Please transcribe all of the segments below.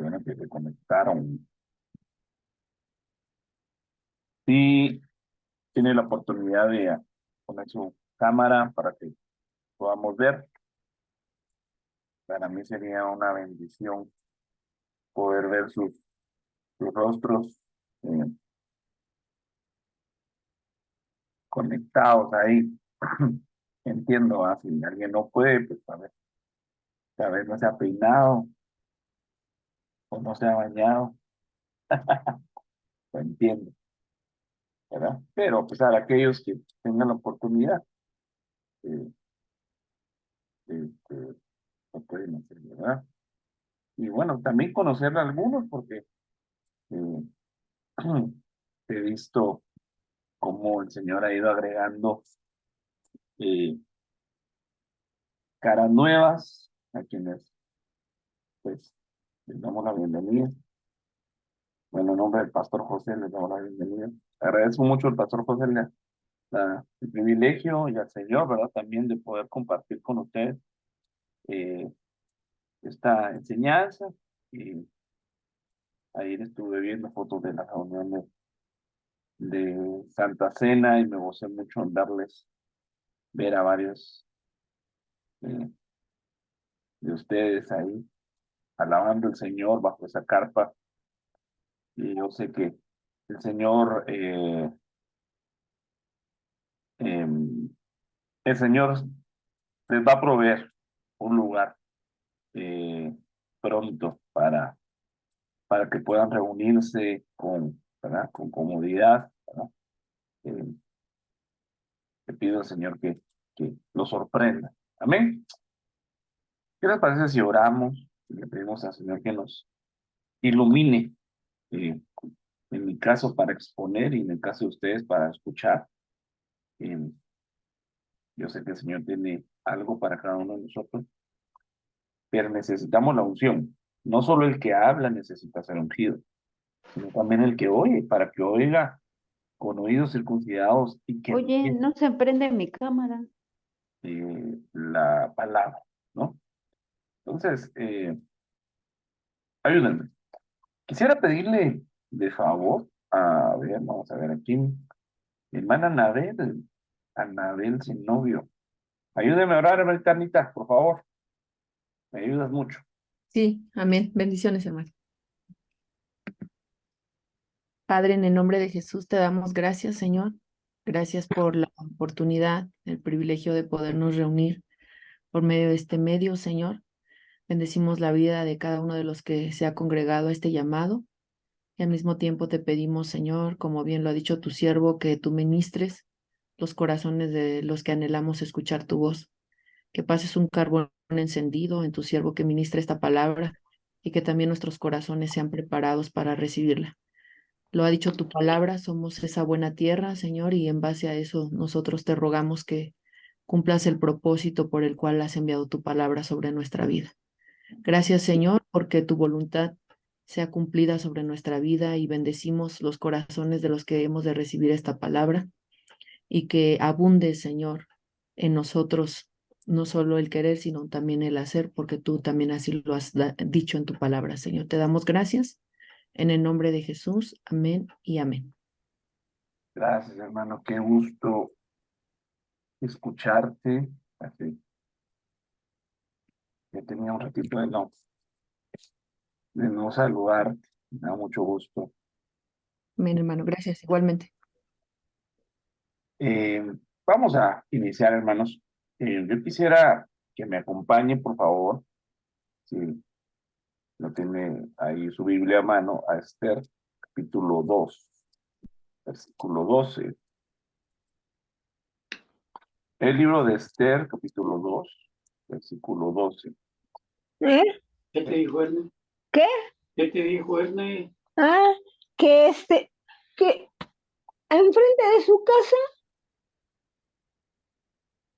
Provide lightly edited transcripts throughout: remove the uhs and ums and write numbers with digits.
bueno, que se conectaron. Si tiene la oportunidad de poner su cámara para que podamos ver, para mí sería una bendición poder ver sus rostros eh, conectados ahí. Entiendo, si alguien no puede, pues a ver no se ha peinado o no se ha bañado, lo entiendo, ¿verdad? Pero pues a aquellos que tengan la oportunidad, eh, este, lo pueden hacer, ¿verdad? Y bueno, también conocer a algunos, porque eh, he visto cómo el Señor ha ido agregando eh, caras nuevas a quienes pues les damos la bienvenida. Bueno, en nombre del pastor José les damos la bienvenida. Agradezco mucho al pastor José el privilegio y al Señor, ¿verdad? También de poder compartir con ustedes eh, esta enseñanza. Y ayer estuve viendo fotos de las reuniones de Santa Cena y me gocé mucho en ver a varios eh, de ustedes ahí alabando al Señor bajo esa carpa. Y yo sé que el Señor, em, el Señor les va a proveer un lugar eh, pronto para que puedan reunirse ¿verdad? Con comodidad, ¿verdad? Eh, Le pido al Señor que lo sorprenda. Amén. ¿Qué les parece si oramos y le pedimos al Señor que nos ilumine? eh, en mi caso para exponer y en el caso de ustedes para escuchar. Eh, yo sé que el Señor tiene algo para cada uno de nosotros, pero necesitamos la unción. No solo el que habla necesita ser ungido, sino también el que oye, para que oiga con oídos circuncidados y que Oye, entienda no se prende mi cámara. la palabra, ¿no? Entonces, ayúdenme. Quisiera pedirle de favor, a ver, vamos a ver aquí, mi hermana Anabel sin novio. Ayúdeme a orar, hermana Carnita, por favor. Me ayudas mucho. Sí, amén. Bendiciones, hermano. Padre, en el nombre de Jesús te damos gracias, Señor. Gracias por la oportunidad, el privilegio de podernos reunir por medio de este medio, Señor. Bendecimos la vida de cada uno de los que se ha congregado a este llamado. Y al mismo tiempo te pedimos, Señor, como bien lo ha dicho tu siervo, que tú ministres los corazones de los que anhelamos escuchar tu voz. Que pases un carbón encendido en tu siervo que ministre esta palabra y que también nuestros corazones sean preparados para recibirla. Lo ha dicho tu palabra, somos esa buena tierra, Señor, y en base a eso nosotros te rogamos que cumplas el propósito por el cual has enviado tu palabra sobre nuestra vida. Gracias, Señor, porque tu voluntad sea cumplida sobre nuestra vida y bendecimos los corazones de los que hemos de recibir esta palabra y que abunde, Señor, en nosotros no solo el querer, sino también el hacer, porque tú también así lo has dicho en tu palabra, Señor. Te damos gracias en el nombre de Jesús. Amén y amén. Gracias, hermano. Qué gusto escucharte. Así, ya tenía un ratito de no saludarte. Me da mucho gusto. Amén, hermano. Gracias, igualmente. Eh, Vamos a iniciar, hermanos. Yo quisiera que me acompañe, por favor, si no tiene ahí su Biblia a mano, a Esther, capítulo 2, versículo 12. El libro de Esther, capítulo 2, versículo 12. ¿Eh? ¿Qué te dijo Erne? ¿Qué? ¿Qué te dijo Erne? Ah, que enfrente de su casa,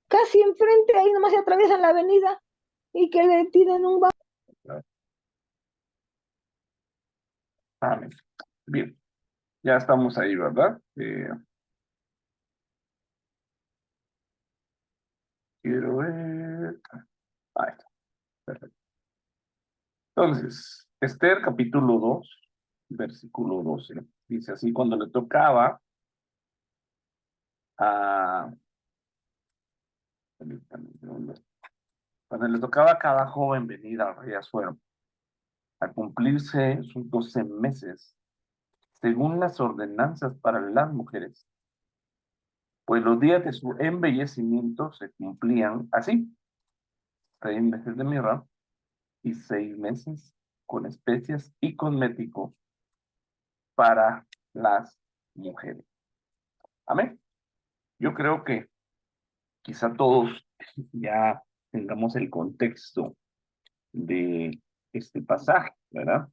casi enfrente, ahí nomás se atraviesan la avenida y que le tienen un Amén. Bien, ya estamos ahí, ¿verdad? Quiero ver. Ahí está, perfecto. Entonces, Esther capítulo 2, versículo 12. Dice así, cuando le tocaba a... permítame un segundo. Cuando le tocaba a cada joven venir al rey Asuero, a cumplirse sus 12 meses, según las ordenanzas para las mujeres, pues los días de su embellecimiento se cumplían así: 6 meses de mirra y 6 meses con especias y cosméticos para las mujeres. Amén. Yo creo que quizá todos ya tengamos el contexto de este pasaje, ¿verdad?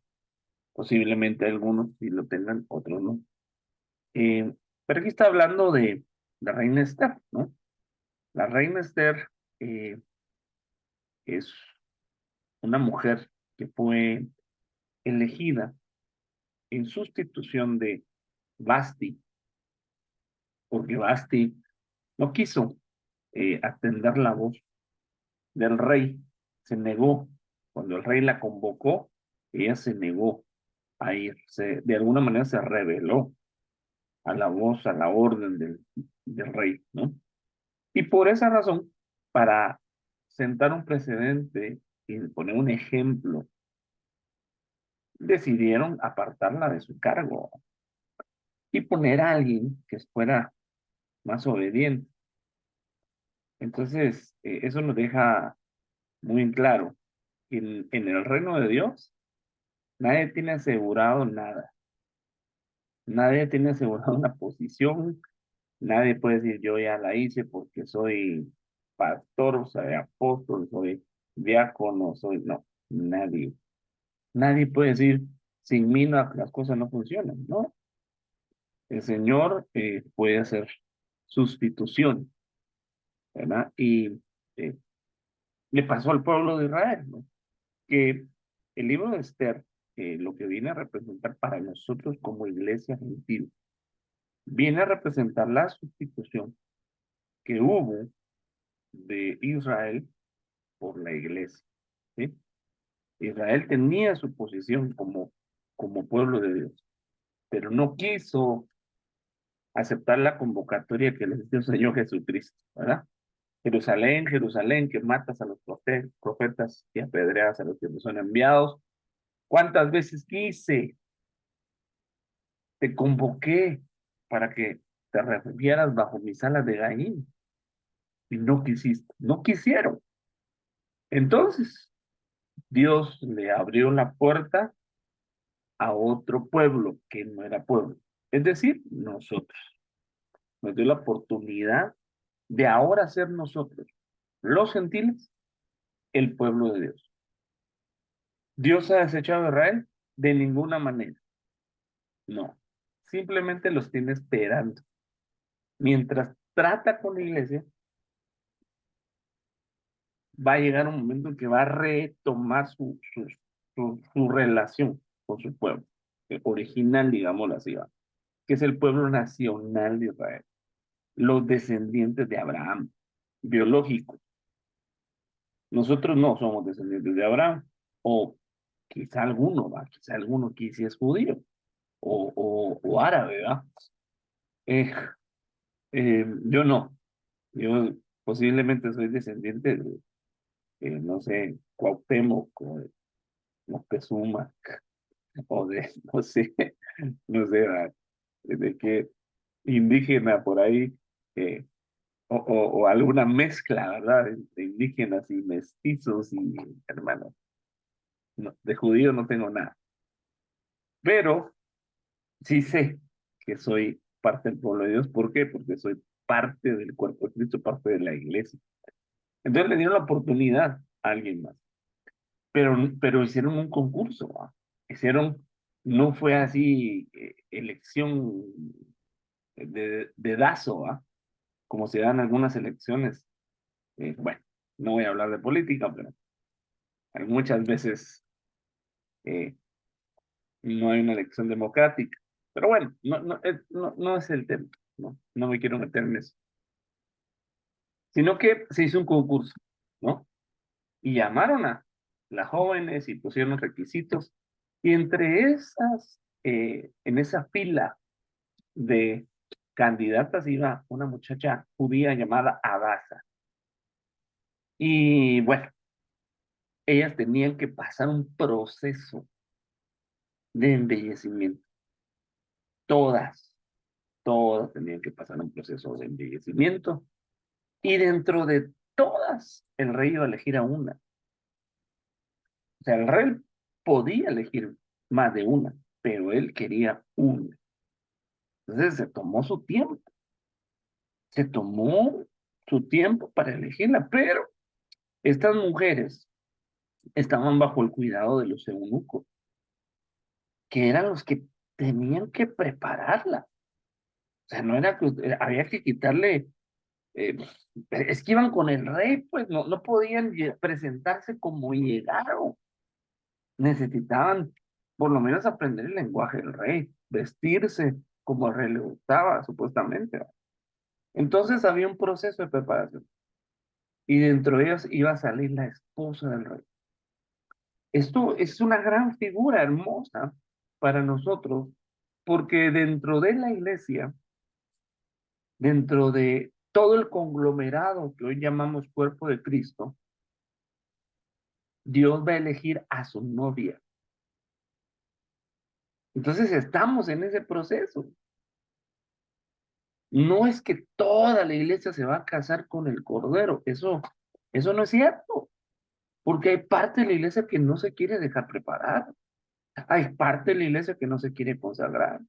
Posiblemente algunos sí lo tengan, otros no. Pero aquí está hablando de la reina Esther, ¿no? La reina Esther es una mujer que fue elegida en sustitución de Basti, porque Basti no quiso atender la voz del rey, se negó. Cuando el rey la convocó, ella se negó a ir, de alguna manera se rebeló a la voz, a la orden del rey, ¿no? Y por esa razón, para sentar un precedente y poner un ejemplo, decidieron apartarla de su cargo y poner a alguien que fuera más obediente. Entonces, eso nos deja muy en claro que en el reino de Dios nadie tiene asegurado nada. Nadie tiene asegurado una posición. Nadie puede decir yo ya la hice porque soy pastor, soy apóstol, soy diácono, soy... No, nadie. Nadie puede decir sin mí las cosas no funcionan, ¿no? El Señor puede hacer sustitución, ¿verdad? Y eh, le pasó al pueblo de Israel, ¿no? Que el libro de Esther, lo que viene a representar para nosotros como iglesia gentil, viene a representar la sustitución que hubo de Israel por la iglesia, ¿sí? Israel tenía su posición como pueblo de Dios, pero no quiso aceptar la convocatoria que les dio el Señor Jesucristo, ¿verdad? Jerusalén, Jerusalén, que matas a los profetas y apedreas a los que no son enviados. ¿Cuántas veces quise? Te convoqué para que te refugiaras bajo mis alas de gallina y no quisiste, no quisieron. Entonces, Dios le abrió la puerta a otro pueblo que no era pueblo, es decir, nosotros. Nos dio la oportunidad de ahora ser nosotros, los gentiles, el pueblo de Dios. ¿Dios ha desechado a Israel? De ninguna manera. No. Simplemente los tiene esperando. Mientras trata con la iglesia, va a llegar un momento en que va a retomar su relación con su pueblo, original, digámoslo así, ¿va? Que es el pueblo nacional de Israel, los descendientes de Abraham, biológicos. Nosotros no somos descendientes de Abraham, o quizá alguno, ¿va? Quizá alguno que sí es judío, o árabe, ¿va? Eh, yo no, yo posiblemente soy descendiente de, no sé, Cuauhtémoc, o de Moctezuma, o de, no sé, no sé, ¿va? De qué indígena por ahí, o alguna mezcla, ¿verdad? De indígenas y mestizos y hermanos. No, de judío no tengo nada, pero sí sé que soy parte del pueblo de Dios. ¿Por qué? Porque soy parte del cuerpo de Cristo, parte de la iglesia. Entonces le dieron la oportunidad a alguien más, pero hicieron un concurso, ¿va? Hicieron, no fue así elección de dedazo, ¿va? Como se dan algunas elecciones. Bueno, no voy a hablar de política, pero muchas veces eh, no hay una elección democrática. Pero bueno, no es el tema, no me quiero meter en eso. Sino que se hizo un concurso, ¿no? Y llamaron a las jóvenes y pusieron los requisitos Y entre esas, en esa fila de candidatas iba una muchacha judía llamada Abasa. Y bueno, ellas tenían que pasar un proceso de embellecimiento. Todas, todas tenían que pasar un proceso de embellecimiento. Y dentro de todas, el rey iba a elegir a una. O sea, el rey podía elegir más de una, pero él quería una. Entonces se tomó su tiempo. Se tomó su tiempo para elegirla, pero estas mujeres estaban bajo el cuidado de los eunucos, que eran los que tenían que prepararla. O sea, no era que había que quitarle, es que iban con el rey, pues no podían presentarse como llegaron. Necesitaban por lo menos aprender el lenguaje del rey, vestirse como el rey le gustaba, supuestamente. Entonces había un proceso de preparación. Y dentro de ellos iba a salir la esposa del rey. Esto es una gran figura hermosa para nosotros, porque dentro de la iglesia, dentro de todo el conglomerado que hoy llamamos cuerpo de Cristo, Dios va a elegir a su novia. Entonces estamos en ese proceso. No es que toda la iglesia se va a casar con el Cordero, eso no es cierto, porque hay parte de la iglesia que no se quiere dejar preparar, hay parte de la iglesia que no se quiere consagrar.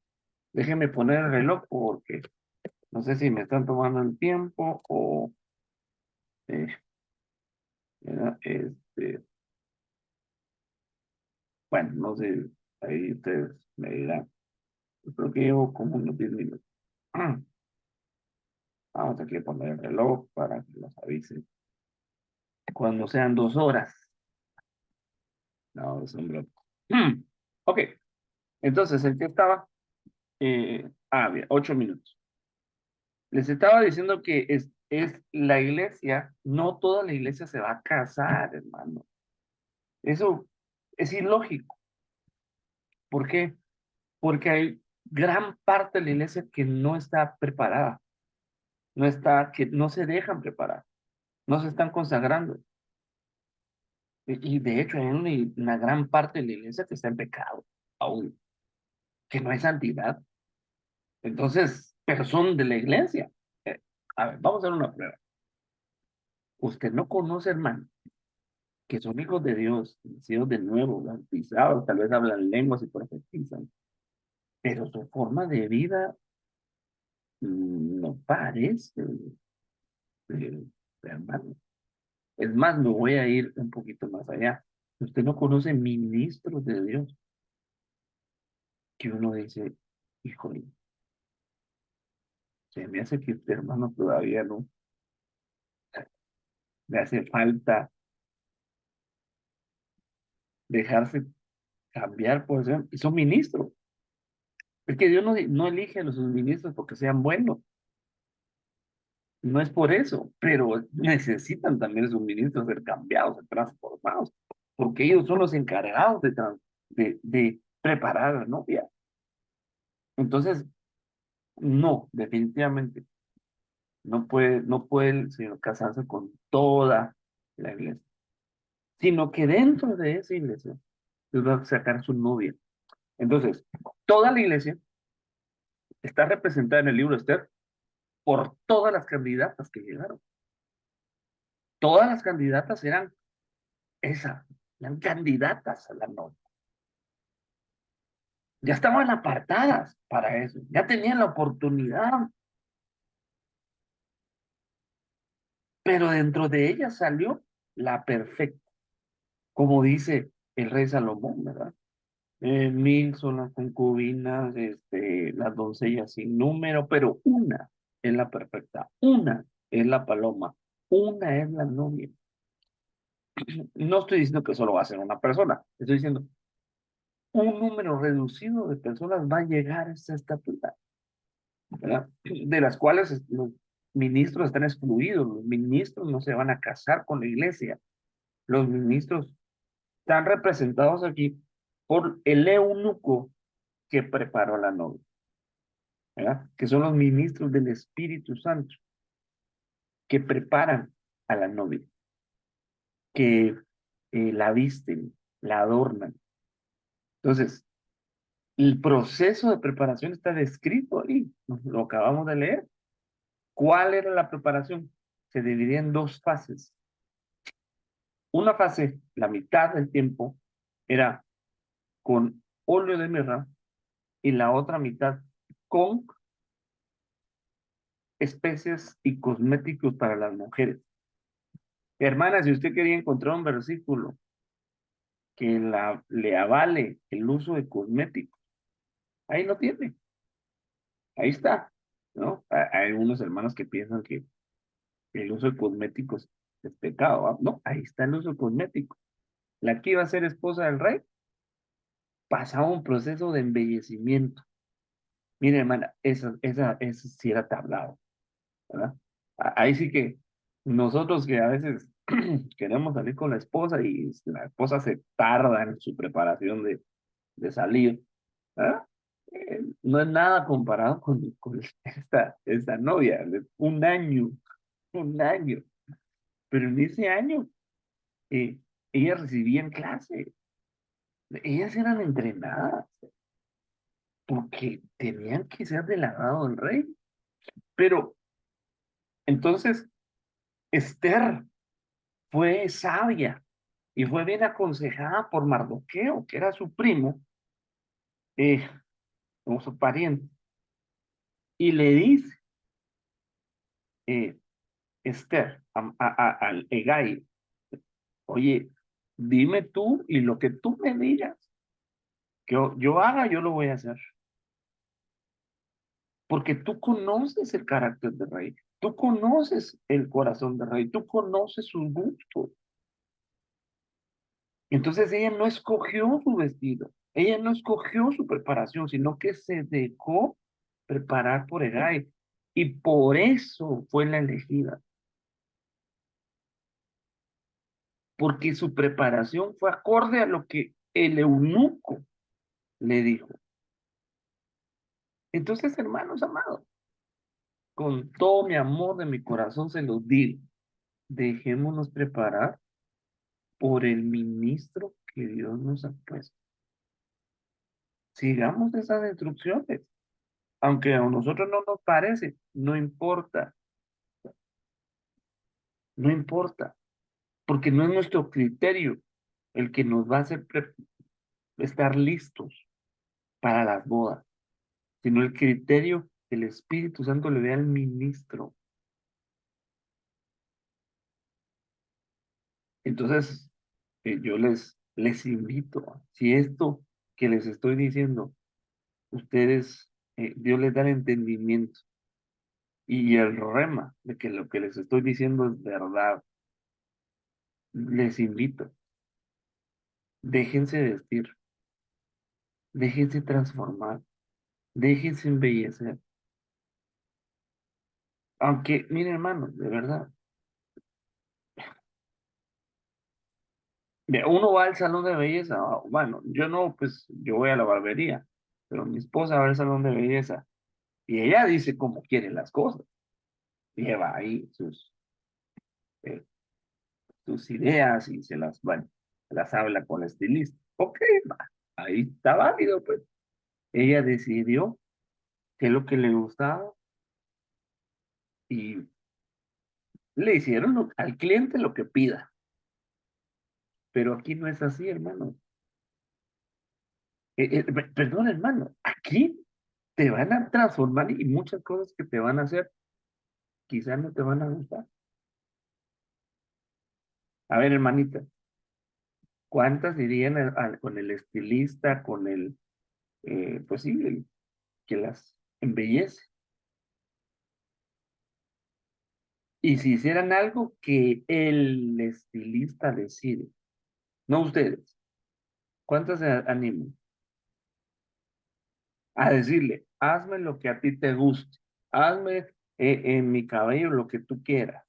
Déjenme poner el reloj porque no sé si me están tomando el tiempo o eh, bueno, no sé, ahí ustedes me dirán. Yo creo que llevo como unos 10 minutos. Vamos aquí a poner el reloj para que nos avisen cuando sean 2 horas. No, es un broma. Ok, entonces el que estaba, bien, 8 minutos. Les estaba diciendo que es la iglesia, no toda la iglesia se va a casar, hermano. Eso es ilógico. ¿Por qué? Porque hay gran parte de la iglesia que no está preparada, que no se dejan preparar, no se están consagrando. Y de hecho hay una gran parte de la iglesia que está en pecado, aún, que no hay santidad. Entonces, pero son de la iglesia. A ver, vamos a hacer una prueba. Usted no conoce, hermano, que son hijos de Dios, nacidos de nuevo, bautizados, tal vez hablan lenguas y profetizan, pero su forma de vida no parece, hermano. Es más, me voy a ir un poquito más allá. Usted no conoce ministros de Dios que uno dice, híjole, se me hace que este hermano todavía no, le hace falta dejarse cambiar por eso. Y son ministros. Es que Dios no elige a los ministros porque sean buenos. No es por eso, pero necesitan también sus ministros ser cambiados, ser transformados, porque ellos son los encargados de preparar a la novia. Entonces, no, definitivamente, no puede el Señor casarse con toda la iglesia, sino que dentro de esa iglesia, Dios va a sacar su novia. Entonces, toda la iglesia está representada en el libro de Esther por todas las candidatas que llegaron. Todas las candidatas eran candidatas a la novia. Ya estaban apartadas para eso, ya tenían la oportunidad. Pero dentro de ellas salió la perfecta, como dice el rey Salomón, ¿verdad? 1000 son las concubinas, las doncellas sin número, pero una es la perfecta, una es la paloma, una es la novia. No estoy diciendo que solo va a ser una persona, estoy diciendo un número reducido de personas va a llegar a esta estatura, ¿verdad? De las cuales los ministros están excluidos, los ministros no se van a casar con la iglesia, los ministros están representados aquí por el eunuco que preparó a la novia, ¿verdad? Que son los ministros del Espíritu Santo, que preparan a la novia, que la visten, la adornan. Entonces, el proceso de preparación está descrito ahí, lo acabamos de leer. ¿Cuál era la preparación? Se dividía en dos fases. Una fase, la mitad del tiempo, era con óleo de mirra y la otra mitad con especias y cosméticos para las mujeres. Hermana, si usted quería encontrar un versículo que le avale el uso de cosméticos, ahí lo tiene, ahí está, ¿no? Hay unos hermanos que piensan que el uso de cosméticos es pecado, ¿va? No, ahí está el uso de cosméticos. La que iba a ser esposa del rey pasaba un proceso de embellecimiento. Mire, hermana, eso sí era tablado, ¿verdad? Ahí sí que nosotros que a veces queremos salir con la esposa y la esposa se tarda en su preparación de salir, ¿verdad? No es nada comparado con esta novia, un año, pero en ese año ellas recibían clase, ellas eran entrenadas porque tenían que ser del agrado del rey, pero entonces Esther fue sabia y fue bien aconsejada por Mardoqueo, que era su primo, eh, como su pariente, y le dice, eh, Esther, al Hegai, oye, dime tú y lo que tú me digas, que yo haga, yo lo voy a hacer. Porque tú conoces el carácter del rey, tú conoces el corazón del rey, tú conoces sus gustos. Entonces ella no escogió su vestido, ella no escogió su preparación, sino que se dejó preparar por Hegai. Y por eso fue la elegida, porque su preparación fue acorde a lo que el eunuco le dijo. Entonces, hermanos amados, con todo mi amor de mi corazón se los digo, dejémonos preparar por el ministro que Dios nos ha puesto. Sigamos esas instrucciones. Aunque a nosotros no nos parece, no importa, no importa, porque no es nuestro criterio el que nos va a hacer estar listos para las bodas, sino el criterio que el Espíritu Santo le dé al ministro. Entonces, yo les invito, si esto que les estoy diciendo, ustedes, Dios les da el entendimiento y el rema de que lo que les estoy diciendo es verdad, les invito, déjense vestir, déjense transformar, déjense embellecer. Aunque, miren hermanos, de verdad, uno va al salón de belleza, bueno, yo no, pues yo voy a la barbería, pero mi esposa va al salón de belleza y ella dice cómo quiere las cosas, lleva ahí eh, sus ideas y bueno, las habla con el estilista. Ok, va, ahí está válido, pues. Ella decidió qué es lo que le gustaba y le hicieron al cliente lo que pida. Pero aquí no es así, hermano. Perdón, hermano, aquí te van a transformar y muchas cosas que te van a hacer quizás no te van a gustar. A ver, hermanita, ¿cuántas irían con el estilista, con pues sí, el que las embellece? Y si hicieran algo que el estilista decide, no ustedes, ¿cuántas se animan a decirle, hazme lo que a ti te guste, hazme en mi cabello lo que tú quieras,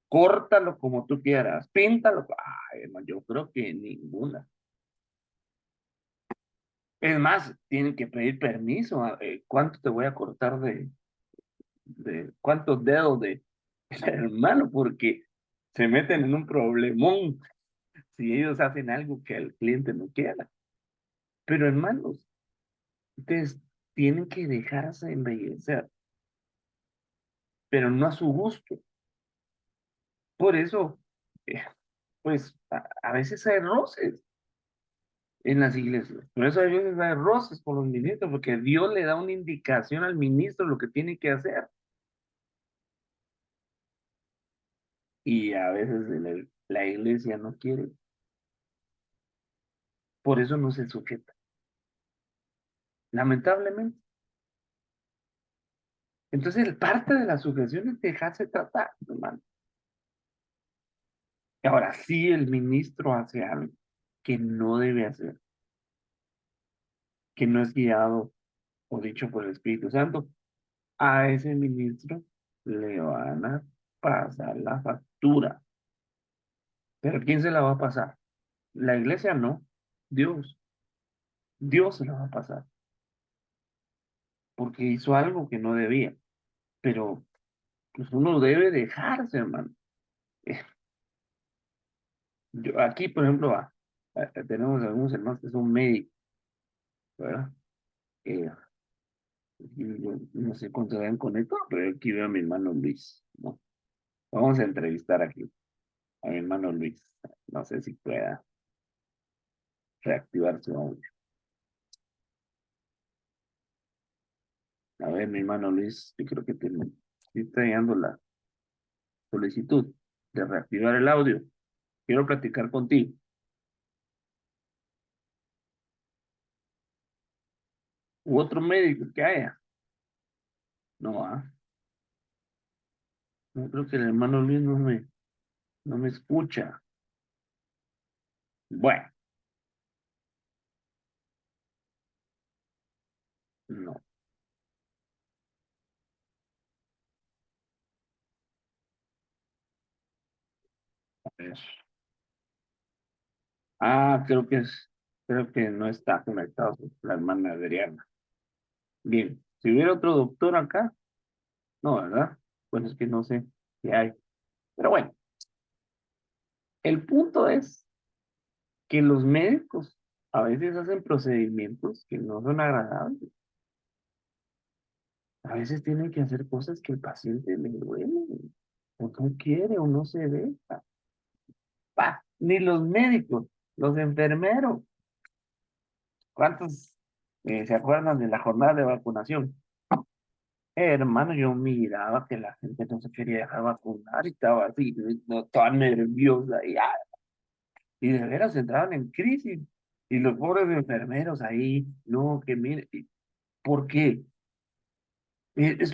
córtalo como tú quieras, píntalo? Ay, hermano, yo creo que ninguna. Es más, tienen que pedir permiso. ¿Cuánto te voy a cortar cuántos dedos de hermano? Porque se meten en un problemón si ellos hacen algo que el cliente no quiera. Pero hermanos, ustedes tienen que dejarse embellecer, pero no a su gusto. Por eso, eh, pues, a veces hay roces en las iglesias. Por eso a veces hay roces con los ministros, porque Dios le da una indicación al ministro lo que tiene que hacer. Y a veces la iglesia no quiere. Por eso no se sujeta. Lamentablemente. Entonces, parte de la sujeción es dejarse tratar, hermano. Y ahora, si el ministro hace algo que no debe hacer, que no es guiado o dicho por el Espíritu Santo, a ese ministro le van a pasar la factura. ¿Pero quién se la va a pasar? La iglesia no, Dios. Dios se la va a pasar porque hizo algo que no debía. Pero pues uno debe dejarse, hermano. Eh, aquí, por ejemplo, tenemos algunos hermanos que son médicos, ¿verdad? Eh, y yo no sé cuánto vean con esto, pero aquí veo a mi hermano Luis, ¿no? Vamos a entrevistar aquí a mi hermano Luis. No sé si pueda reactivar su audio. A ver, mi hermano Luis, yo creo que sí está llegando la solicitud de reactivar el audio. Quiero platicar contigo. U otro médico que haya. No, no creo que el hermano Luis no me escucha. Bueno, no. A ver. Creo que no está conectado la hermana Adriana. Bien, si hubiera otro doctor acá, no, ¿verdad? Pues es que no sé qué hay. Pero bueno, el punto es que los médicos a veces hacen procedimientos que no son agradables. A veces tienen que hacer cosas que el paciente le duele, o no quiere, o no se deja. Ni los médicos, los enfermeros. ¿Cuántos se acuerdan de la jornada de vacunación? Hermano, yo miraba que la gente no se quería dejar vacunar y estaba así, no, toda nerviosa y de veras entraban en crisis. Y los pobres enfermeros ahí, no, que mire, ¿por qué?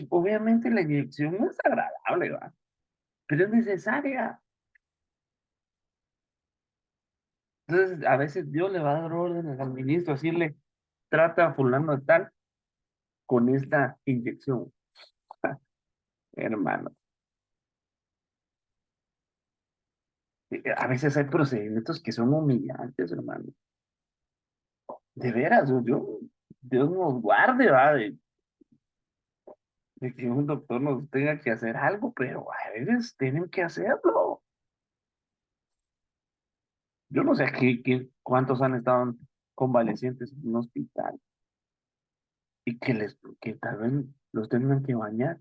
Obviamente la inyección no es agradable, ¿va? Pero es necesaria. Entonces, a veces Dios le va a dar órdenes al ministro, decirle, trata a fulano de tal con esta inyección, hermano. A veces hay procedimientos que son humillantes, hermano. De veras, Dios nos guarde, ¿va? De que un doctor nos tenga que hacer algo, pero a veces tienen que hacerlo. Yo no sé cuántos han estado convalecientes en un hospital y que tal vez los tengan que bañar.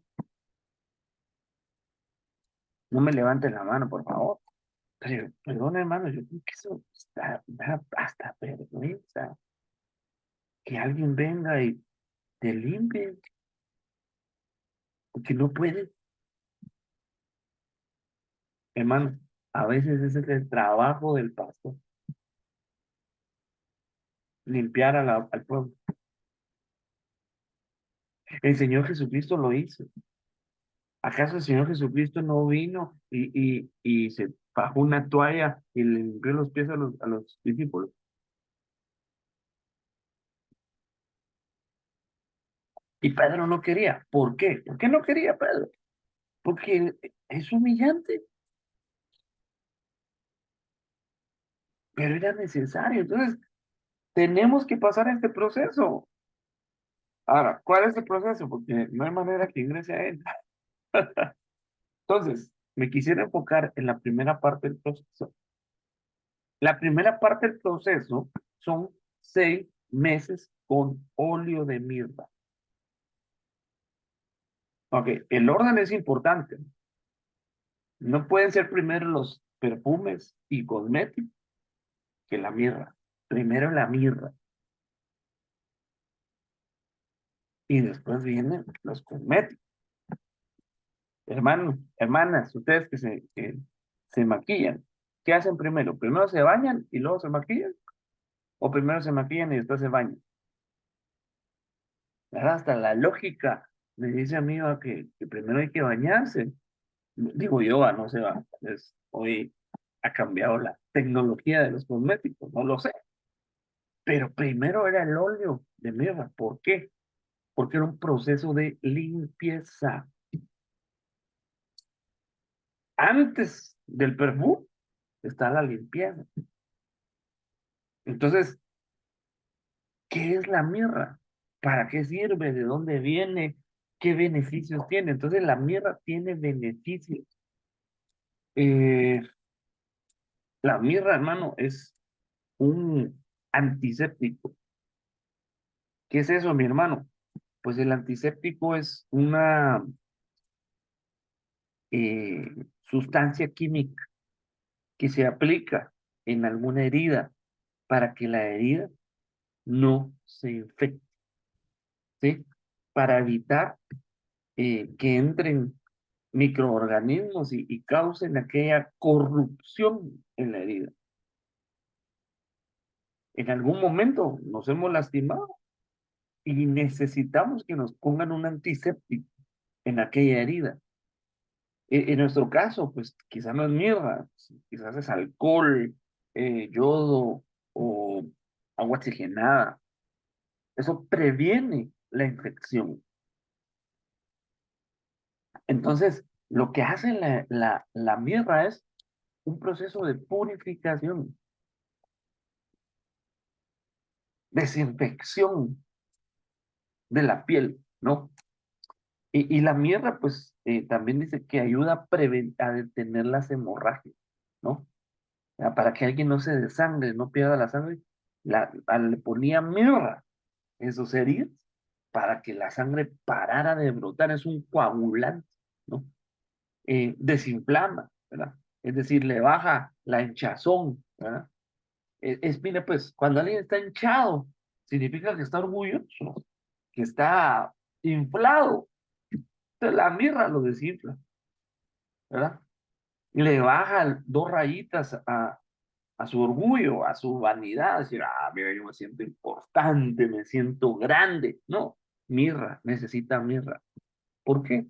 No me levanten la mano, por favor. Pero, perdón, hermano, yo creo que eso da hasta vergüenza. Que alguien venga y te limpie, porque no puede. Hermano, a veces ese es el trabajo del pastor, limpiar al pueblo. El Señor Jesucristo lo hizo. ¿Acaso el Señor Jesucristo no vino y se bajó una toalla y le limpió los pies a los discípulos? Y Pedro no quería. ¿Por qué? ¿Por qué no quería Pedro? Porque es humillante, pero era necesario. Entonces, tenemos que pasar este proceso. Ahora, ¿cuál es el proceso? Porque no hay manera que ingrese a él. Entonces, me quisiera enfocar en la primera parte del proceso. La primera parte del proceso son 6 meses con óleo de mirra. Ok, el orden es importante. No pueden ser primero los perfumes y cosméticos que la mirra. Primero la mirra y después vienen los cosméticos. Hermanos, hermanas, ustedes que se maquillan, ¿qué hacen primero? ¿Primero se bañan y luego se maquillan? ¿O primero se maquillan y después se bañan? ¿Verdad? Hasta la lógica me dice a mí que primero hay que bañarse. Digo yo, no se va. Hoy ha cambiado la tecnología de los cosméticos, no lo sé. Pero primero era el óleo de mirra. ¿Por qué? Porque era un proceso de limpieza. Antes del perfume está la limpieza. Entonces, ¿qué es la mirra? ¿Para qué sirve? ¿De dónde viene? ¿Qué beneficios tiene? Entonces, la mirra tiene beneficios. Eh, la mirra, hermano, es un antiséptico. ¿Qué es eso, mi hermano? Pues el antiséptico es una sustancia química que se aplica en alguna herida para que la herida no se infecte, ¿sí? Para evitar que entren microorganismos y causen aquella corrupción en la herida. En algún momento nos hemos lastimado y necesitamos que nos pongan un antiséptico en aquella herida. En nuestro caso, pues quizás no es mirra, quizás es alcohol, yodo o agua oxigenada. Eso previene la infección. Entonces, lo que hace la mirra es un proceso de purificación, desinfección de la piel, ¿no? Y la mirra, pues, también dice que ayuda a detener las hemorragias, ¿no? Sea, para que alguien no se desangre, no pierda la sangre, le ponía mirra en sus heridas para que la sangre parara de brotar. Es un coagulante, ¿no? Desinflama, ¿verdad? Es decir, le baja la hinchazón, ¿verdad? Mire, pues, cuando alguien está hinchado, significa que está orgulloso, que está inflado. Entonces la mirra lo desinfla, ¿verdad? Le baja 2 rayitas a su orgullo, a su vanidad, decir, mira, yo me siento importante, me siento grande. No, mirra, necesita mirra. ¿Por qué?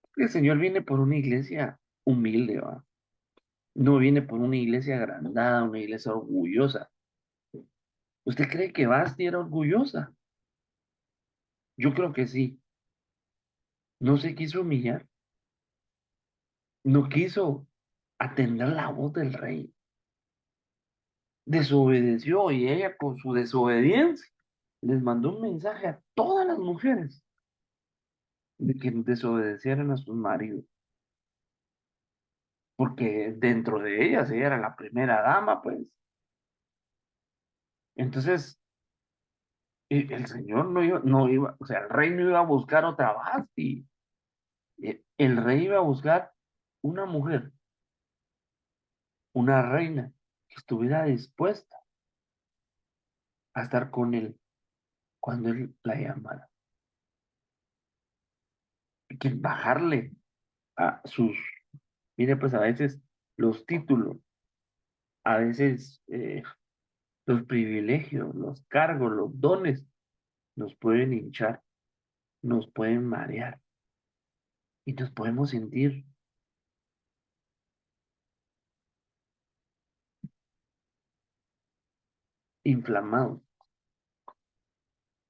Porque el Señor viene por una iglesia humilde, ¿va? No viene por una iglesia agrandada, una iglesia orgullosa. ¿Usted cree que Basti era orgullosa? Yo creo que sí. No se quiso humillar, no quiso atender la voz del rey. Desobedeció y ella con su desobediencia les mandó un mensaje a todas las mujeres de que desobedecieran a sus maridos, porque dentro de ellas ella era la primera dama, pues. Entonces, el Señor no iba, o sea, el rey no iba a buscar otra Basti, el rey iba a buscar una mujer, una reina que estuviera dispuesta a estar con él cuando él la llamara, y que bajarle a sus, mire, pues a veces los títulos, a veces los privilegios, los cargos, los dones nos pueden hinchar, nos pueden marear y nos podemos sentir inflamados.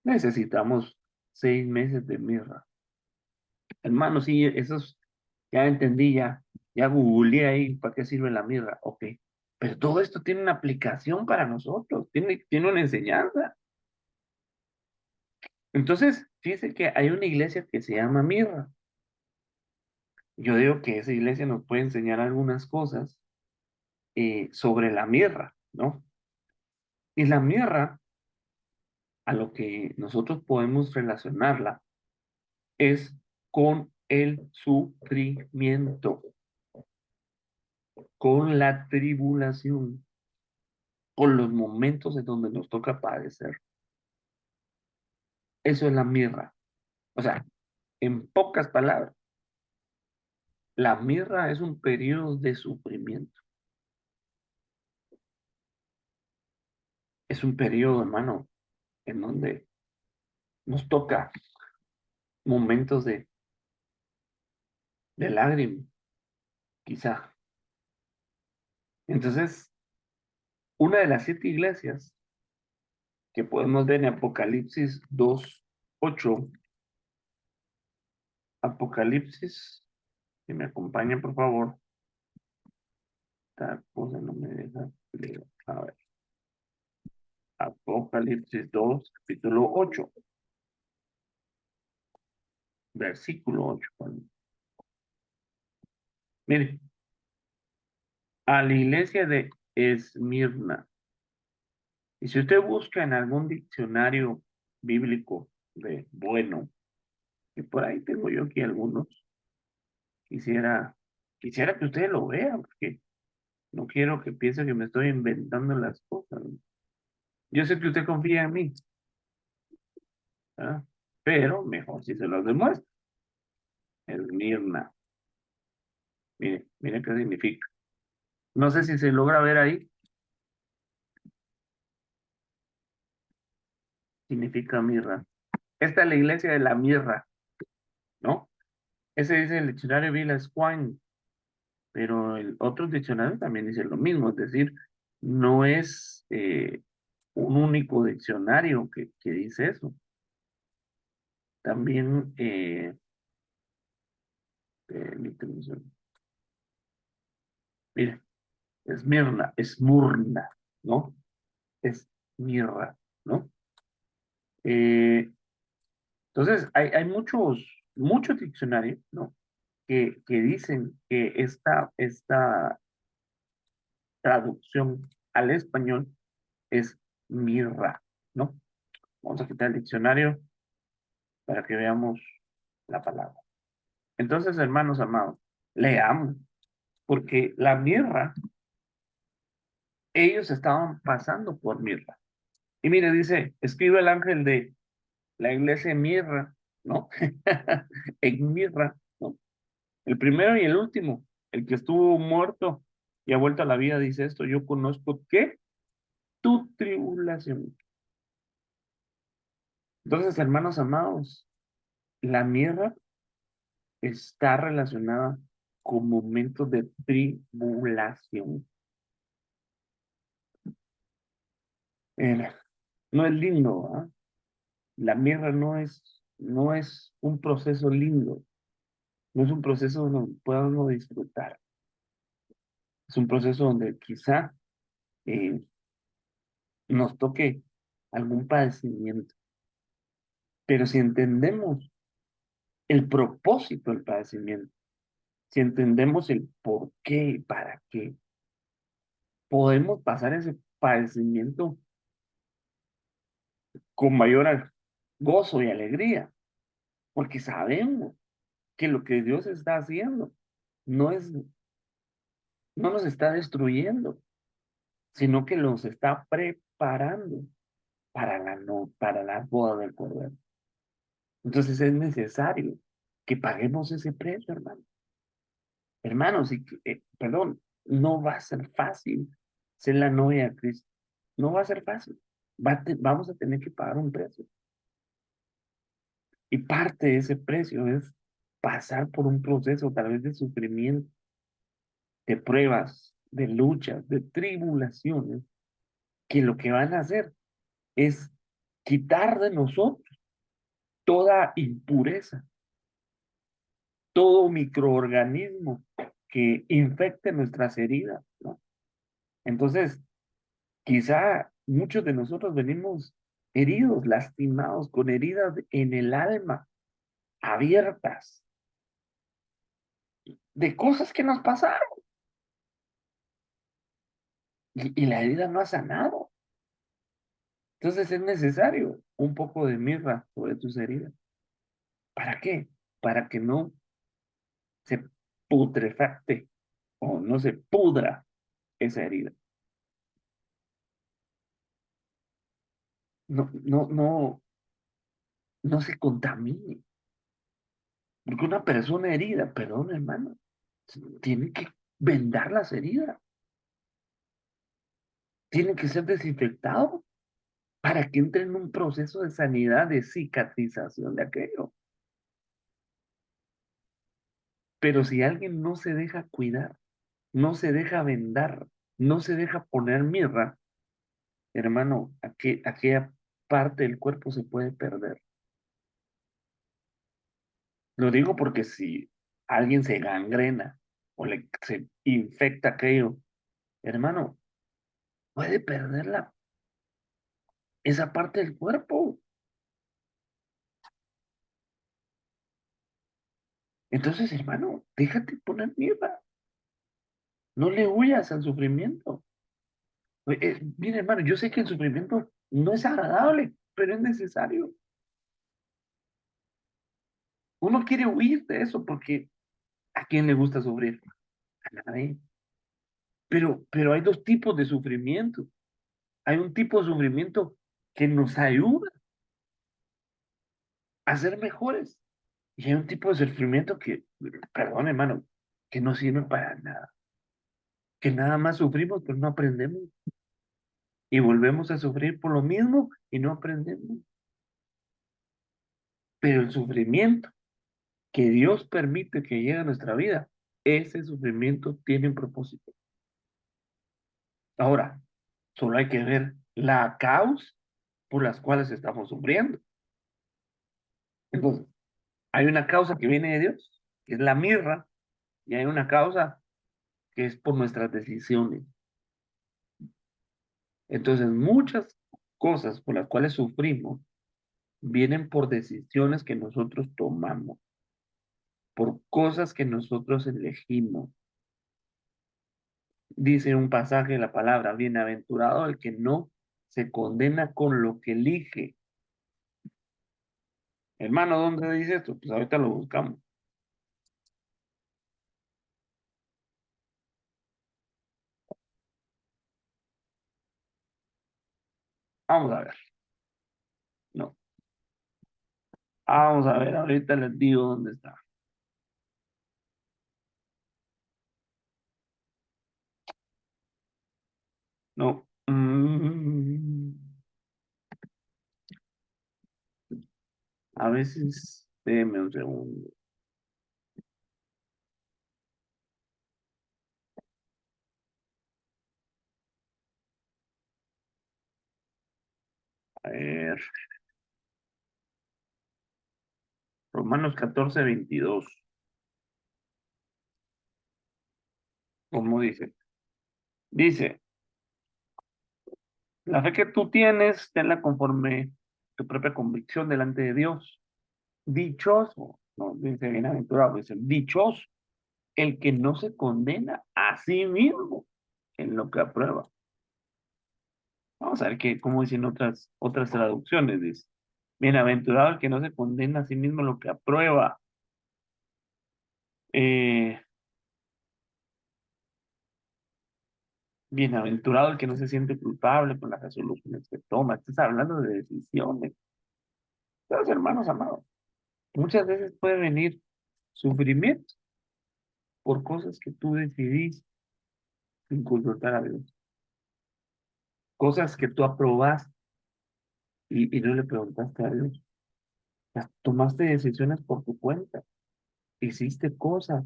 Necesitamos 6 meses de mirra. Hermano, sí, esos ya entendí, ya googleé ahí para qué sirve la mirra. Ok, Pero todo esto tiene una aplicación para nosotros, tiene una enseñanza. Entonces, fíjese que hay una iglesia que se llama Mirra. Yo digo que esa iglesia nos puede enseñar algunas cosas sobre la mirra, ¿no? Y la mirra, a lo que nosotros podemos relacionarla, es con el sufrimiento, con la tribulación, con los momentos en donde nos toca padecer. Eso es la mirra. O sea, en pocas palabras, la mirra es un periodo de sufrimiento. Es un periodo, hermano, en donde nos toca momentos de lágrimas, quizá. Entonces, una de las 7 iglesias que podemos ver en Apocalipsis 2:8, Apocalipsis, que me acompañen por favor, esta cosa no me deja leer. A ver, Apocalipsis 2, capítulo 8, versículo 8. Mire, a la iglesia de Esmirna. Y si usted busca en algún diccionario bíblico de bueno, y por ahí tengo yo aquí algunos, quisiera, quisiera que usted lo vea, porque no quiero que piense que me estoy inventando las cosas, ¿no? Yo sé que usted confía en mí, ¿ah? Pero mejor si se los demuestra. Esmirna. Mire, mire qué significa. No sé si se logra ver ahí. Significa mirra. Esta es la iglesia de la mirra, ¿no? Ese dice el diccionario Vila Swan, pero el otro diccionario también dice lo mismo, es decir, no es un único diccionario que dice eso. También, mire, Esmirna, Esmurna, ¿no? Es mirra, ¿no? Eh, entonces, hay muchos diccionarios, ¿no? Que dicen que esta traducción al español es mirra, ¿no? Vamos a quitar el diccionario para que veamos la palabra. Entonces, hermanos amados, leamos, porque la mirra, ellos estaban pasando por mirra. Y mire, dice, escribe el ángel de la iglesia en mirra, ¿no? En mirra, ¿no? El primero y el último, el que estuvo muerto y ha vuelto a la vida, dice esto, yo conozco que tu tribulación. Entonces, hermanos amados, la mirra está relacionada con momentos de tribulación. Eh, no es lindo, ¿ah? La mirra no es un proceso lindo, no es un proceso donde pueda uno disfrutar. Es un proceso donde quizá eh, nos toque algún padecimiento. Pero si entendemos el propósito del padecimiento, si entendemos el por qué y para qué, podemos pasar ese padecimiento con mayor gozo y alegría, porque sabemos que lo que Dios está haciendo no es, no nos está destruyendo, sino que nos está preparando para para la boda del Cordero. Entonces es necesario que paguemos ese precio, hermano. Hermanos, perdón, no va a ser fácil ser la novia de Cristo. No va a ser fácil. Vamos a tener que pagar un precio. Y parte de ese precio es pasar por un proceso tal vez de sufrimiento, de pruebas, de luchas, de tribulaciones, que lo que van a hacer es quitar de nosotros toda impureza, todo microorganismo que infecte nuestras heridas, ¿no? Entonces, quizá muchos de nosotros venimos heridos, lastimados, con heridas en el alma, abiertas, de cosas que nos pasaron. Y la herida no ha sanado. Entonces es necesario un poco de mirra sobre tus heridas. ¿Para qué? Para que no se putrefacte o no se pudra esa herida. No, no, no, no se contamine. Porque una persona herida, perdón, hermano, tiene que vendar las heridas. Tiene que ser desinfectado para que entre en un proceso de sanidad, de cicatrización de aquello. Pero si alguien no se deja cuidar, no se deja vendar, no se deja poner mirra, hermano, aquella parte del cuerpo se puede perder. Lo digo porque si alguien se gangrena o se infecta aquello, hermano, puede perder esa parte del cuerpo. Entonces, hermano, déjate poner mierda. No le huyas al sufrimiento. Mira, hermano, yo sé que el sufrimiento no es agradable, pero es necesario. Uno quiere huir de eso porque ¿a quién le gusta sufrir? A nadie. Pero hay dos tipos de sufrimiento. Hay un tipo de sufrimiento que nos ayuda a ser mejores. Y hay un tipo de sufrimiento que, perdón, hermano, que no sirve para nada. Que nada más sufrimos, pero no aprendemos. Y volvemos a sufrir por lo mismo y no aprendemos. Pero el sufrimiento que Dios permite que llegue a nuestra vida, ese sufrimiento tiene un propósito. Ahora, solo hay que ver la causa por las cuales estamos sufriendo. Entonces, hay una causa que viene de Dios, que es la mirra, y hay una causa que es por nuestras decisiones. Entonces, muchas cosas por las cuales sufrimos vienen por decisiones que nosotros tomamos, por cosas que nosotros elegimos. Dice un pasaje de la palabra, bienaventurado el que no se condena con lo que elige. Hermano, ¿dónde dice esto? Pues ahorita lo buscamos. Vamos a ver. No. Vamos a ver, ahorita les digo dónde está. No. A veces, déjeme un segundo. A ver. Romanos 14:22. ¿Cómo dice? Dice, la fe que tú tienes, tenla conforme tu propia convicción delante de Dios. Dichoso, no dice bienaventurado, dice dichoso el que no se condena a sí mismo en lo que aprueba. Vamos a ver cómo dicen otras traducciones, dice. Bienaventurado el que no se condena a sí mismo en lo que aprueba. Eh, Bienaventurado el que no se siente culpable con las resoluciones que toma. Estás hablando de decisiones. Entonces, hermanos amados, muchas veces puede venir sufrimiento por cosas que tú decidís sin consultar a Dios. Cosas que tú aprobaste y no le preguntaste a Dios. Tomaste decisiones por tu cuenta. Hiciste cosas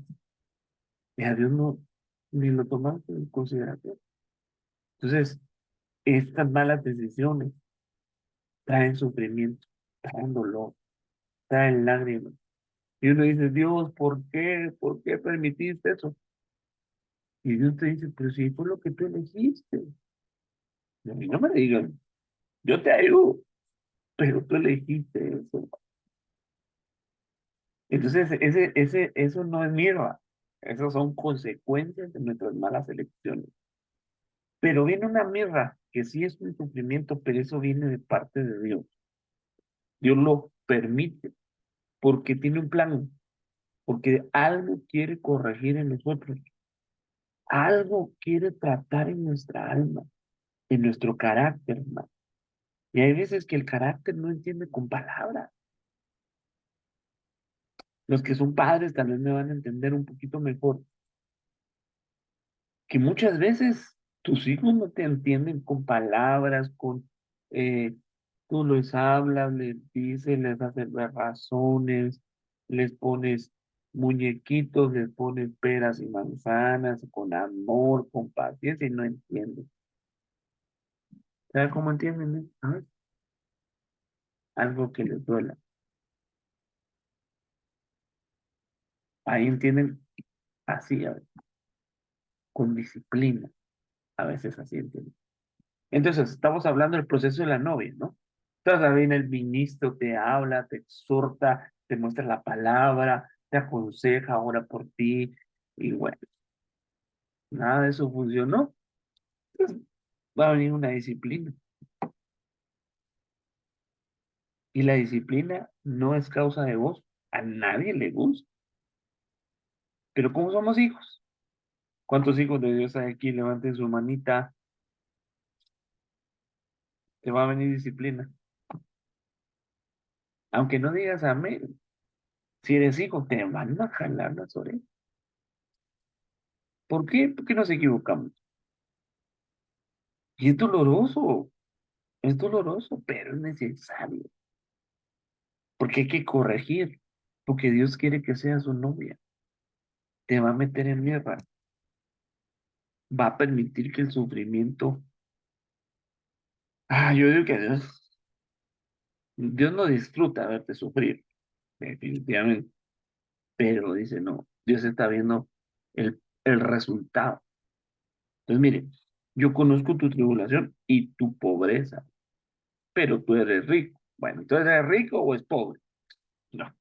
y a Dios no ni lo tomaste en consideración. Entonces, estas malas decisiones traen sufrimiento, traen dolor, traen lágrimas. Y uno dice, Dios, ¿por qué? ¿Por qué permitiste eso? Y Dios te dice, pero si fue lo que tú elegiste. Y no me digan, yo te ayudo, pero tú elegiste eso. Entonces, eso no es mirra. Esas son consecuencias de nuestras malas elecciones. Pero viene una mirra, que sí es un sufrimiento, pero eso viene de parte de Dios. Dios lo permite, porque tiene un plan, porque algo quiere corregir en nosotros, algo quiere tratar en nuestra alma, en nuestro carácter, hermano. Y hay veces que el carácter no entiende con palabras. Los que son padres tal vez me van a entender un poquito mejor, que muchas veces tus hijos no te entienden con palabras, eh, tú les hablas, les dices, les haces ver razones, les pones muñequitos, les pones peras y manzanas, con amor, con paciencia, y no entienden. ¿Sabes cómo entienden? ¿Ah? Algo que les duela. Ahí entienden así, a veces, con disciplina, a veces así entienden. Entonces, estamos hablando del proceso de la novia, ¿no? Entonces, ahí viene el ministro, te habla, te exhorta, te muestra la palabra, te aconseja, ora por ti, y bueno, nada de eso funcionó. Entonces, va a venir una disciplina. Y la disciplina no es causa de voz, a nadie le gusta. Pero ¿cómo somos hijos? ¿Cuántos hijos de Dios hay aquí? Levanten su manita, te va a venir disciplina. Aunque no digas amén, si eres hijo, te van a jalar las orejas. ¿Por qué? Porque nos equivocamos. Y es doloroso, pero es necesario, porque hay que corregir, porque Dios quiere que seas su novia, te va a meter en guerra, va a permitir que el sufrimiento, yo digo que Dios no disfruta verte sufrir, definitivamente, pero dice, no, Dios está viendo el resultado. Entonces, mire, yo conozco tu tribulación y tu pobreza, pero tú eres rico. Bueno, ¿entonces eres rico o es pobre? No,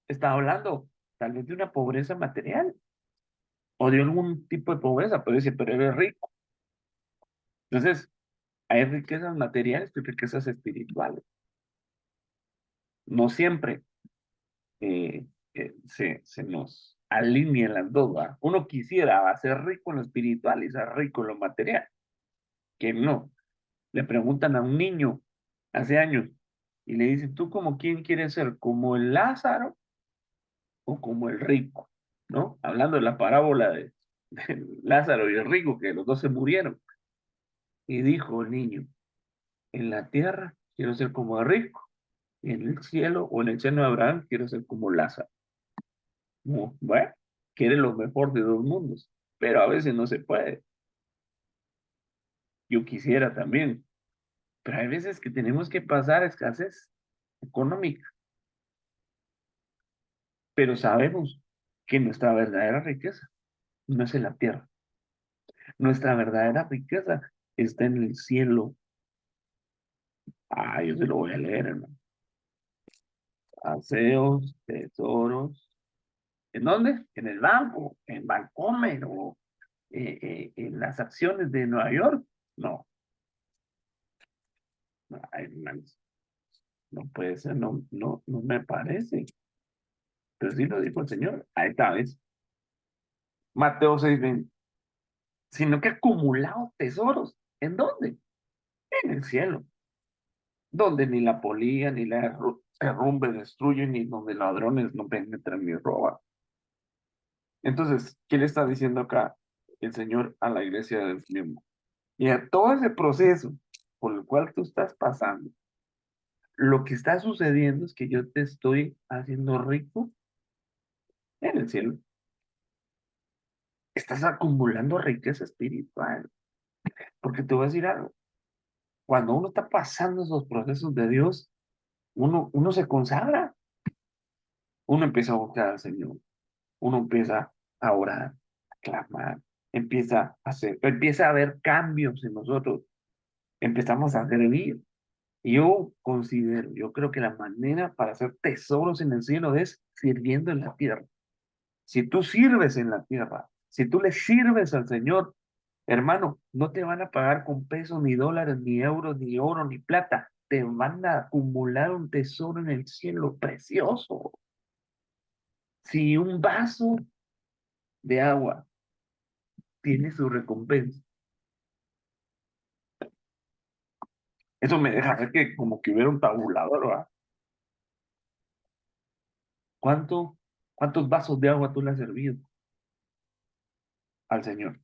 está hablando tal vez de una pobreza material o de algún tipo de pobreza, pero dice, pero eres rico. Entonces, hay riquezas materiales y riquezas espirituales. No siempre se nos alinean las dos, ¿va? Uno quisiera ser rico en lo espiritual y ser rico en lo material, que no. Le preguntan a un niño hace años y le dicen, ¿tú como quién quieres ser? ¿Como el Lázaro o como el rico? ¿No? Hablando de la parábola de Lázaro y el rico, que los dos se murieron. Y dijo el niño, en la tierra quiero ser como el rico, y en el cielo o en el seno de Abraham quiero ser como Lázaro. Bueno, quiere lo mejor de dos mundos, pero a veces no se puede. Yo quisiera también, pero hay veces que tenemos que pasar escasez económica, pero sabemos que nuestra verdadera riqueza no es en la tierra. Nuestra verdadera riqueza está en el cielo. Yo se lo voy a leer, hermano. Aseos, tesoros. ¿En dónde? En el banco, en Bancomer o en las acciones de Nueva York. No, ay, hermanos, no puede ser, no me parece. Pero sí lo dijo el Señor. Ahí está, ¿ves? Mateo 6:20. Sino que ha acumulado tesoros. ¿En dónde? En el cielo. Donde ni la polilla ni la herrumbre destruyen, ni donde ladrones no penetran ni roban. Entonces, ¿qué le está diciendo acá el Señor a la iglesia de Filemón? Y a todo ese proceso por el cual tú estás pasando, lo que está sucediendo es que yo te estoy haciendo rico en el cielo. Estás acumulando riqueza espiritual. Porque te voy a decir algo. Cuando uno está pasando esos procesos de Dios, uno se consagra. Uno empieza a buscar al Señor. Uno empieza a orar. clamar, empieza a haber cambios en nosotros, empezamos a servir. Y yo creo que la manera para hacer tesoros en el cielo es sirviendo en la tierra. Si tú sirves en la tierra, si tú le sirves al Señor, hermano, no te van a pagar con pesos, ni dólares, ni euros, ni oro, ni plata. Te van a acumular un tesoro en el cielo precioso. Si un vaso de agua tiene su recompensa, eso me deja ver que como que hubiera un tabulador, ¿verdad? ¿Cuánto, ¿Cuántos vasos de agua tú le has servido al Señor?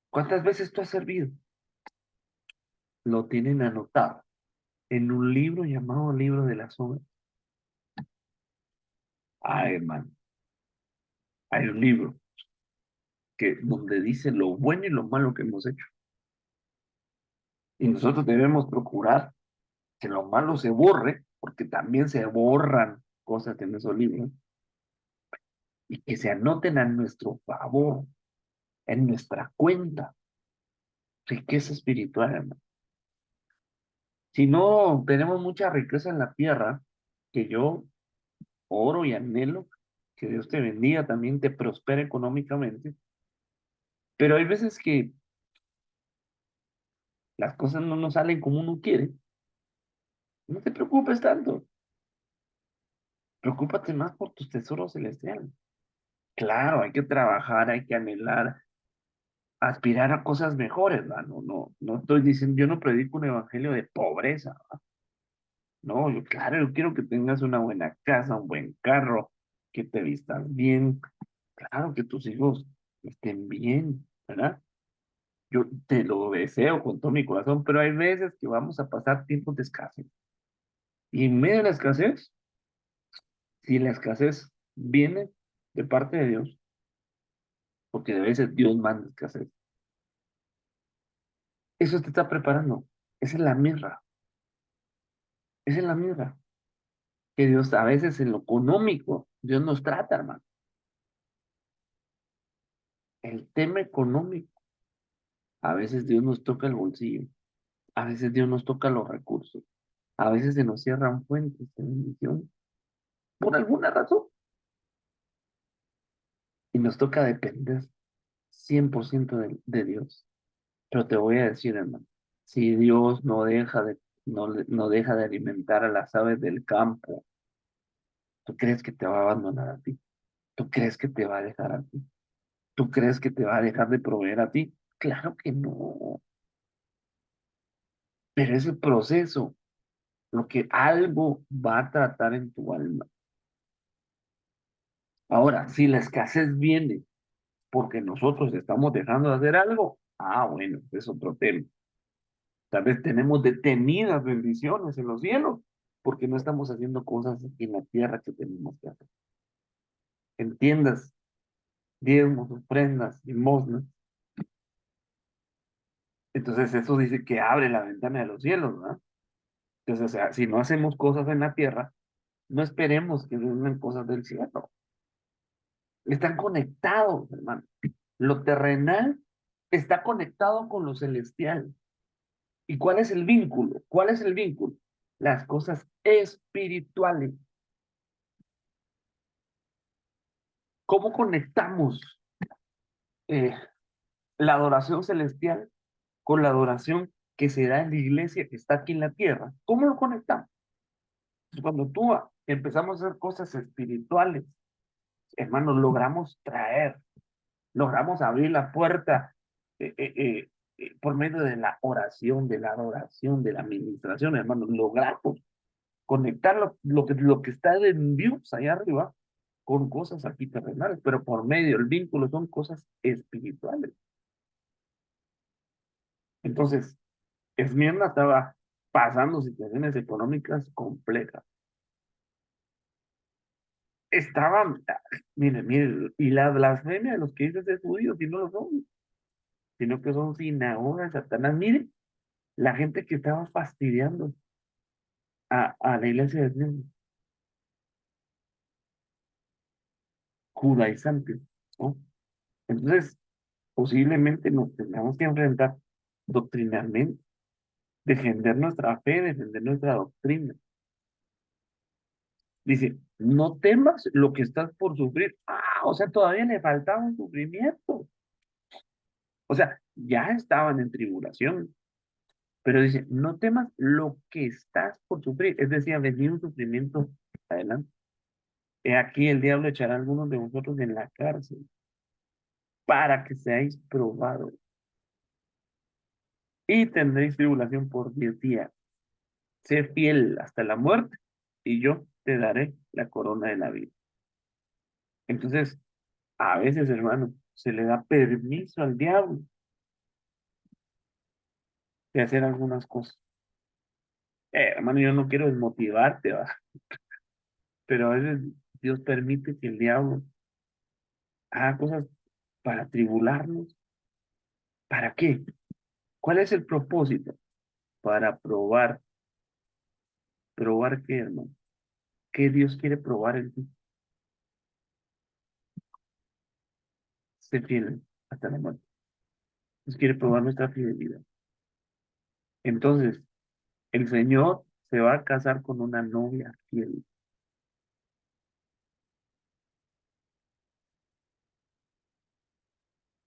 ¿Cuántas veces tú has servido? Lo tienen anotado en un libro llamado Libro de las Obras. Ay, hermano, hay un libro donde dice lo bueno y lo malo que hemos hecho. Y nosotros debemos procurar que lo malo se borre, porque también se borran cosas en esos libros, y que se anoten a nuestro favor, en nuestra cuenta. Riqueza espiritual, hermano. Si no tenemos mucha riqueza en la tierra, que yo oro y anhelo que Dios te bendiga, también te prospere económicamente, pero hay veces que las cosas no nos salen como uno quiere. No te preocupes tanto, preocúpate más por tus tesoros celestiales. Claro, hay que trabajar, hay que anhelar, aspirar a cosas mejores, ¿verdad? No estoy diciendo, yo no predico un evangelio de pobreza, ¿verdad? No, claro, yo quiero que tengas una buena casa, un buen carro, que te vistas bien, claro, que tus hijos estén bien, ¿verdad? Yo te lo deseo con todo mi corazón, pero hay veces que vamos a pasar tiempos de escasez. Y en medio de la escasez, si la escasez viene de parte de Dios, porque a veces Dios manda escasez, eso te está preparando. Esa es la mirra, esa es la mirra. Que Dios a veces en lo económico, Dios nos trata, hermano. El tema económico, a veces Dios nos toca el bolsillo, a veces Dios nos toca los recursos, a veces se nos cierran fuentes de bendición por alguna razón y nos toca depender 100% de Dios. Pero te voy a decir, hermano, si Dios no deja de alimentar a las aves del campo, ¿tú crees que te va a abandonar a ti? ¿Tú crees que te va a dejar a ti? ¿Tú crees que te va a dejar de proveer a ti? Claro que no. Pero ese proceso, lo que algo va a tratar en tu alma. Ahora, si la escasez viene porque nosotros estamos dejando de hacer algo, bueno, es otro tema. Tal vez tenemos detenidas bendiciones en los cielos porque no estamos haciendo cosas en la tierra que tenemos que hacer. Entiendas, diezmos, ofrendas, limosnas. Entonces eso dice que abre la ventana de los cielos, ¿no? Entonces, o sea, si no hacemos cosas en la tierra, no esperemos que vengan cosas del cielo. Están conectados, hermano. Lo terrenal está conectado con lo celestial. ¿Y cuál es el vínculo? ¿Cuál es el vínculo? Las cosas espirituales. ¿Cómo conectamos eh, la adoración celestial con la adoración que se da en la iglesia que está aquí en la tierra? ¿Cómo lo conectamos? Cuando empezamos a hacer cosas espirituales, hermanos, logramos abrir la puerta por medio de la oración, de la adoración, de la administración, hermanos, logramos conectar lo que está en Dios allá arriba con cosas aquí terrenales, pero por medio del vínculo son cosas espirituales. Entonces, Esmirna estaba pasando situaciones económicas complejas. Estaban, mire, y la blasfemia de los que dicen ser judíos, y no lo son, sino que son sinagogas de Satanás. Mire, la gente que estaba fastidiando a la iglesia de Dios. judaizantes, ¿no? Entonces, posiblemente nos tengamos que enfrentar doctrinalmente, defender nuestra fe, defender nuestra doctrina. Dice, no temas lo que estás por sufrir. O sea, todavía le faltaba un sufrimiento. O sea, ya estaban en tribulación. Pero dice, no temas lo que estás por sufrir. Es decir, venir un sufrimiento adelante. He aquí el diablo echará a algunos de vosotros en la cárcel para que seáis probados. Y tendréis tribulación por 10 días. Sé fiel hasta la muerte y yo te daré la corona de la vida. Entonces, a veces, hermano, se le da permiso al diablo de hacer algunas cosas. Hermano, yo no quiero desmotivarte, ¿va? Pero a veces Dios permite que el diablo haga cosas para tribularnos. ¿Para qué? ¿Cuál es el propósito? Para probar. ¿Probar qué, hermano? ¿Qué Dios quiere probar en ti? Sé fiel hasta la muerte. Dios quiere probar nuestra fidelidad. Entonces, el Señor se va a casar con una novia fiel.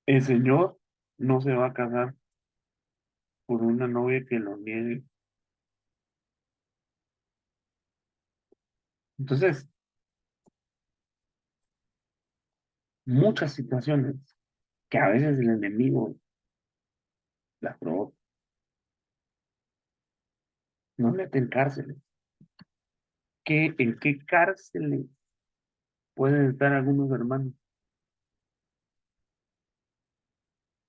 El Señor no se va a casar con una novia que lo niegue. Entonces, muchas situaciones que a veces el enemigo las provoca, no mete en cárceles. ¿En qué cárceles pueden estar algunos hermanos?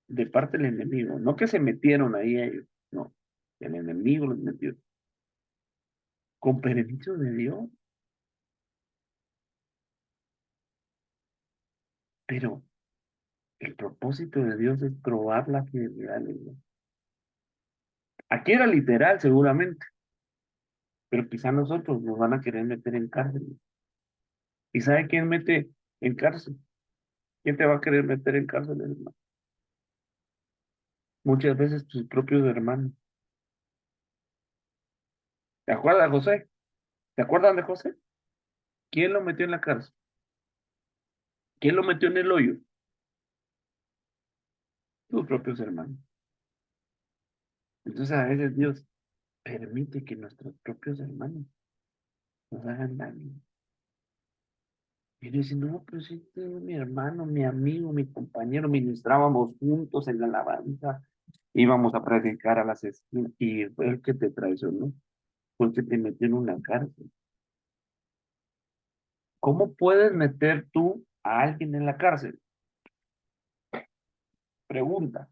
De parte del enemigo. No que se metieron ahí ellos, no. El enemigo los metió. Con permiso de Dios. Pero el propósito de Dios es probar la fidelidad de Dios. Aquí era literal, seguramente. Pero quizá nosotros nos van a querer meter en cárcel. ¿Y sabe quién mete en cárcel? ¿Quién te va a querer meter en cárcel, hermano? Muchas veces tus propios hermanos. ¿Te acuerdas, José? ¿Te acuerdan de José? ¿Quién lo metió en la cárcel? ¿Quién lo metió en el hoyo? Tus propios hermanos. Entonces a veces Dios permite que nuestros propios hermanos nos hagan daño. Y uno dice, no, pero si este es mi hermano, mi amigo, mi compañero, ministrábamos juntos en la alabanza, íbamos a predicar a las esquinas, y fue el que te traicionó, fue el que te metió en una cárcel. ¿Cómo puedes meter tú a alguien en la cárcel? Pregunta.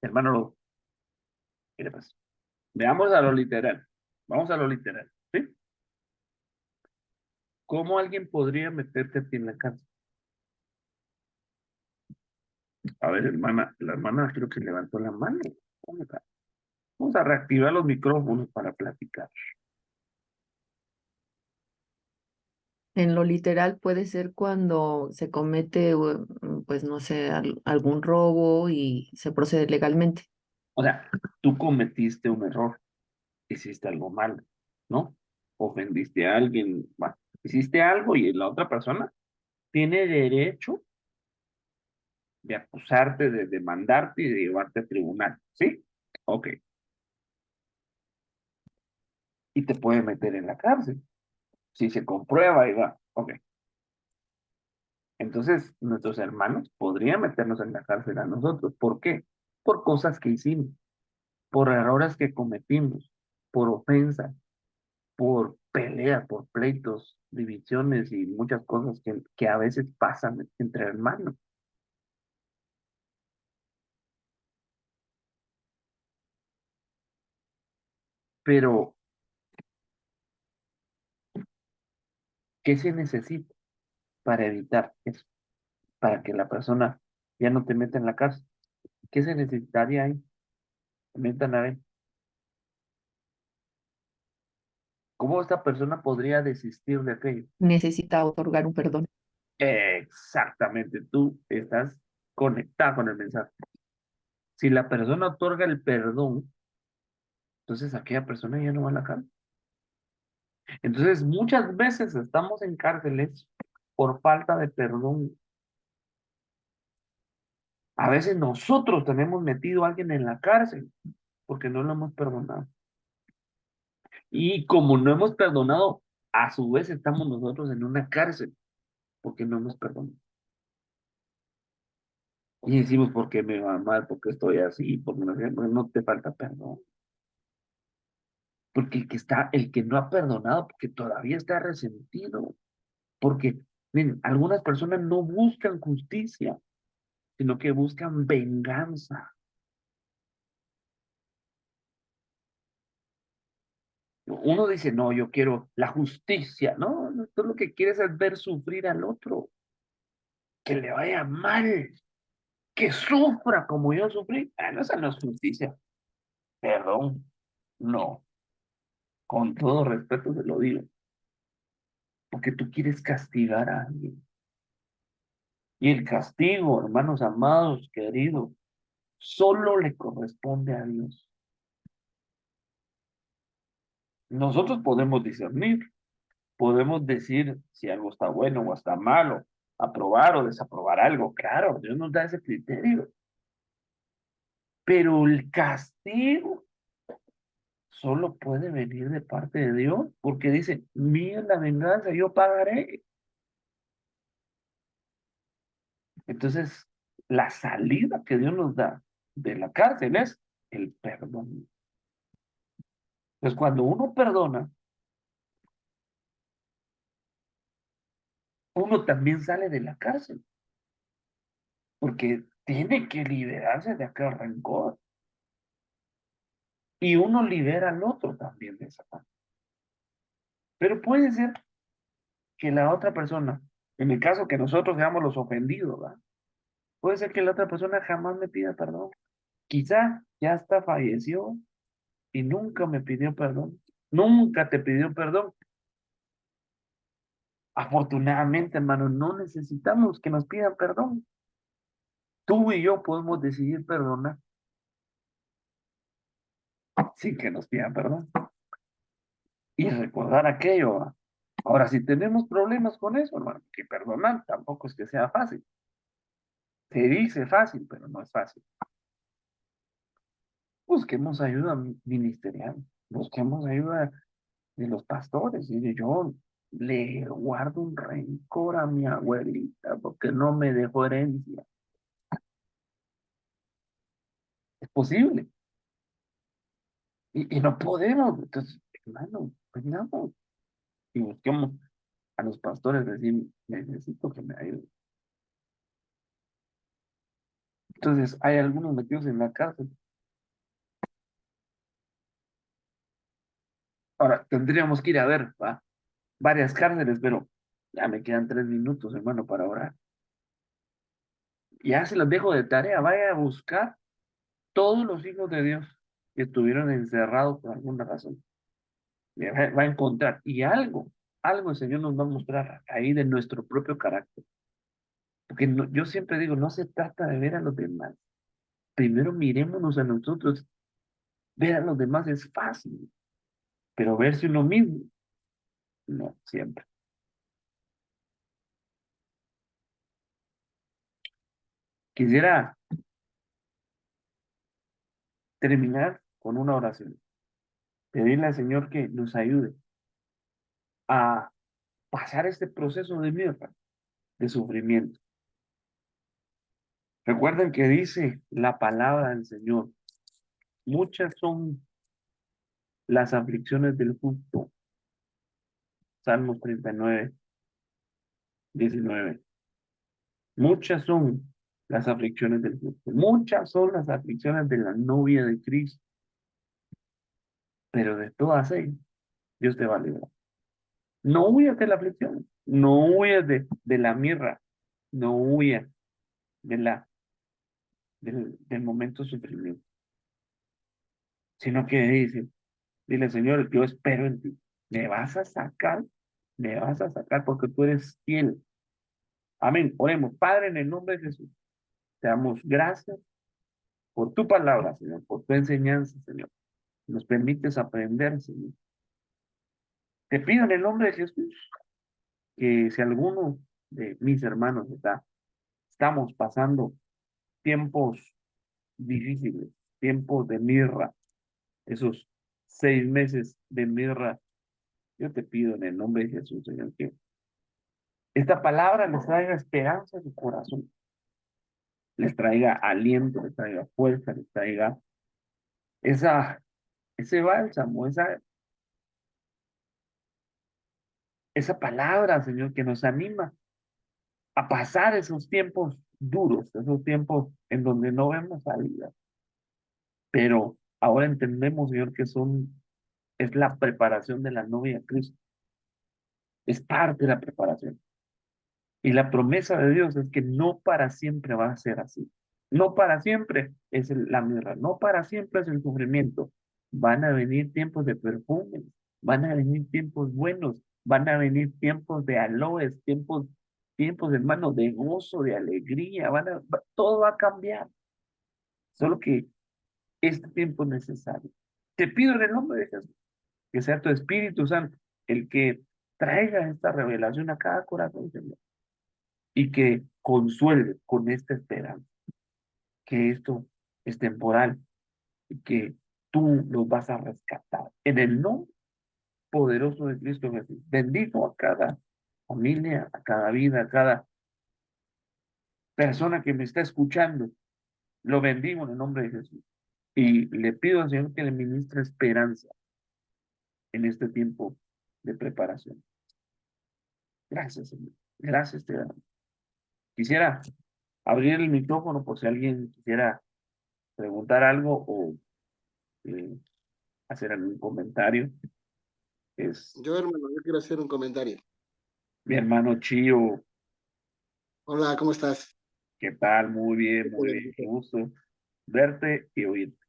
Hermano, ¿qué le pasa? Veamos a lo literal. Vamos a lo literal, ¿sí? ¿Cómo alguien podría meterte a ti en la cárcel? A ver, hermana, la hermana creo que levantó la mano. Vamos a reactivar los micrófonos para platicar. En lo literal puede ser cuando se comete, pues no sé, algún robo y se procede legalmente. O sea, tú cometiste un error, hiciste algo malo, ¿no? Ofendiste a alguien, bueno, hiciste algo y la otra persona tiene derecho de acusarte, de demandarte y de llevarte a tribunal, ¿sí? Ok. Y te puede meter en la cárcel, si se comprueba y va, ok. Entonces, nuestros hermanos podrían meternos en la cárcel a nosotros. ¿Por qué? Por cosas que hicimos, por errores que cometimos, por ofensas, por peleas, por pleitos, divisiones y muchas cosas que a veces pasan entre hermanos. Pero, ¿qué se necesita para evitar eso? Para que la persona ya no te meta en la cárcel. ¿Qué se necesitaría ahí? Comienzan a ver cómo esta persona podría desistir de aquello. Necesita otorgar un perdón. Exactamente, tú estás conectado con el mensaje. Si la persona otorga el perdón, entonces aquella persona ya no va a la cárcel. Entonces, muchas veces estamos en cárceles por falta de perdón. A veces nosotros tenemos metido a alguien en la cárcel porque no lo hemos perdonado. Y como no hemos perdonado, a su vez estamos nosotros en una cárcel porque no hemos perdonado. Y decimos, ¿por qué me va mal? ¿Por qué estoy así? Porque no te falta perdón. Porque el que no ha perdonado, porque todavía está resentido. Porque, miren, algunas personas no buscan justicia, sino que buscan venganza. Uno dice, no, yo quiero la justicia. No, no, tú lo que quieres es ver sufrir al otro, que le vaya mal, que sufra como yo sufrí. Ah, no, esa no es justicia. Perdón, no. Con todo respeto se lo digo. Porque tú quieres castigar a alguien. Y el castigo, hermanos amados, queridos, solo le corresponde a Dios. Nosotros podemos discernir, podemos decir si algo está bueno o está malo, aprobar o desaprobar algo. Claro, Dios nos da ese criterio. Pero el castigo solo puede venir de parte de Dios, porque dice, mía es la venganza, yo pagaré. Entonces, la salida que Dios nos da de la cárcel es el perdón. Entonces, cuando uno perdona, uno también sale de la cárcel, porque tiene que liberarse de aquel rencor. Y uno libera al otro también de esa parte. Pero puede ser que la otra persona, en el caso que nosotros seamos los ofendidos, ¿verdad? Puede ser que la otra persona jamás me pida perdón. Quizá ya hasta falleció y nunca me pidió perdón. Nunca te pidió perdón. Afortunadamente, hermano, no necesitamos que nos pidan perdón. Tú y yo podemos decidir perdonar sin que nos pidan perdón. Y recordar aquello, ¿va? Ahora, si tenemos problemas con eso, hermano, que perdonar tampoco es que sea fácil. Se dice fácil, pero no es fácil. Busquemos ayuda ministerial, busquemos ayuda de los pastores. Y yo le guardo un rencor a mi abuelita porque no me dejó herencia. Es posible. Y no podemos. Entonces, hermano, vengamos y busquemos a los pastores, decir, necesito que me ayuden. Entonces, hay algunos metidos en la cárcel. Ahora, tendríamos que ir a ver, ¿va? Varias cárceles, pero ya me quedan 3 minutos, hermano, para orar. Ya se los dejo de tarea, vaya a buscar todos los hijos de Dios que estuvieron encerrados por alguna razón. Y va a encontrar, y algo el Señor nos va a mostrar ahí de nuestro propio carácter. Porque yo siempre digo, no se trata de ver a los demás. Primero mirémonos a nosotros. Ver a los demás es fácil, pero verse uno mismo, no, siempre. Quisiera terminar con una oración. Pedirle al Señor que nos ayude a pasar este proceso de mierda, de sufrimiento. Recuerden que dice la palabra del Señor. Muchas son las aflicciones del justo. Salmos 39, 19. Muchas son las aflicciones del justo. Muchas son las aflicciones de la novia de Cristo. Pero de todas ellas, Dios te va a librar. No huyas de la aflicción. No huyas de la mirra. No huyas del momento de sufrimiento. sino que dice, dile, Señor, yo espero en ti. Me vas a sacar, me vas a sacar porque tú eres fiel. Amén. Oremos, Padre, en el nombre de Jesús. Te damos gracias por tu palabra, Señor, por tu enseñanza, Señor. Nos permites aprender, Señor. Te pido en el nombre de Jesús que si alguno de mis hermanos estamos pasando tiempos difíciles, tiempos de mirra, esos 6 meses de mirra, yo te pido en el nombre de Jesús, Señor, que esta palabra les traiga esperanza a su corazón, les traiga aliento, les traiga fuerza, les traiga esa, ese bálsamo, esa palabra, Señor, que nos anima a pasar esos tiempos duros, esos tiempos en donde no vemos salida. Pero ahora entendemos, Señor, que es la preparación de la novia a Cristo. Es parte de la preparación. Y la promesa de Dios es que no para siempre va a ser así. No para siempre es la mirra, no para siempre es el sufrimiento. Van a venir tiempos de perfume, van a venir tiempos buenos, van a venir tiempos de aloes, tiempos, hermanos, de gozo, de alegría, todo va a cambiar. Solo que este tiempo es necesario. Te pido en el nombre de Jesús que sea tu Espíritu Santo el que traiga esta revelación a cada corazón, Señor, y que consuele con esta esperanza, que esto es temporal y que tú los vas a rescatar. En el nombre poderoso de Cristo Jesús, bendigo a cada familia, a cada vida, a cada persona que me está escuchando. Lo bendigo en el nombre de Jesús. Y le pido al Señor que le ministre esperanza en este tiempo de preparación. Gracias, Señor. Gracias, te damos. Quisiera abrir el micrófono por si alguien quisiera preguntar algo o eh, hacer algún comentario. Es Yo, hermano, yo quiero hacer un comentario. mi hermano Chío. Hola, ¿cómo estás? ¿Qué tal? Muy bien, Yo te muy bien. Qué bendigo. gusto verte y oírte.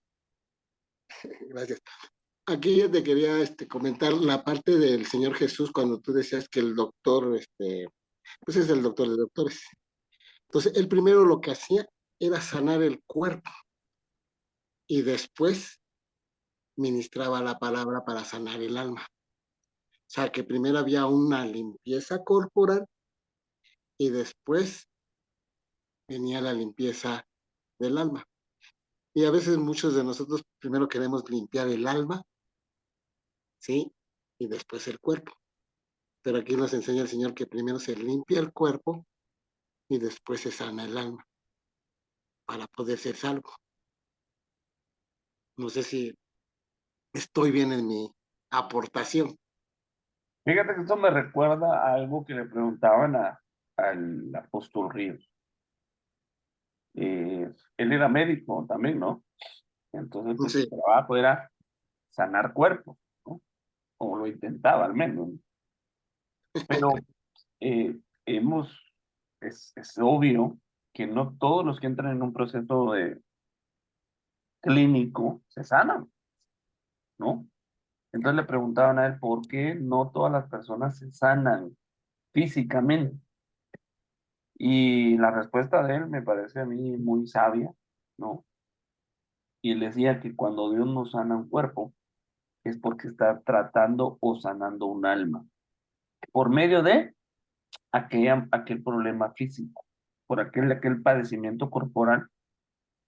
Gracias. Aquí yo te quería comentar la parte del Señor Jesús cuando tú decías que el doctor, pues es el doctor de doctores. Entonces, él primero lo que hacía era sanar el cuerpo y después ministraba la palabra para sanar el alma. O sea, que primero había una limpieza corporal y después venía la limpieza del alma. Y a veces muchos de nosotros primero queremos limpiar el alma, ¿sí? Y después el cuerpo. Pero aquí nos enseña el Señor que primero se limpia el cuerpo y después se sana el alma para poder ser salvo. No sé si estoy bien en mi aportación. Fíjate que esto me recuerda a algo que le preguntaban al apóstol Ríos. Él era médico también, ¿no? Entonces, pues su Sí, trabajo era sanar cuerpos, ¿no? O lo intentaba al menos. Pero eh, hemos, es obvio que no todos los que entran en un proceso clínico se sanan, ¿no? Entonces le preguntaban a él por qué no todas las personas se sanan físicamente. Y la respuesta de él me parece a mí muy sabia, ¿no? Y él decía que cuando Dios nos sana un cuerpo es porque está tratando o sanando un alma por medio de aquel problema físico, por aquel padecimiento corporal,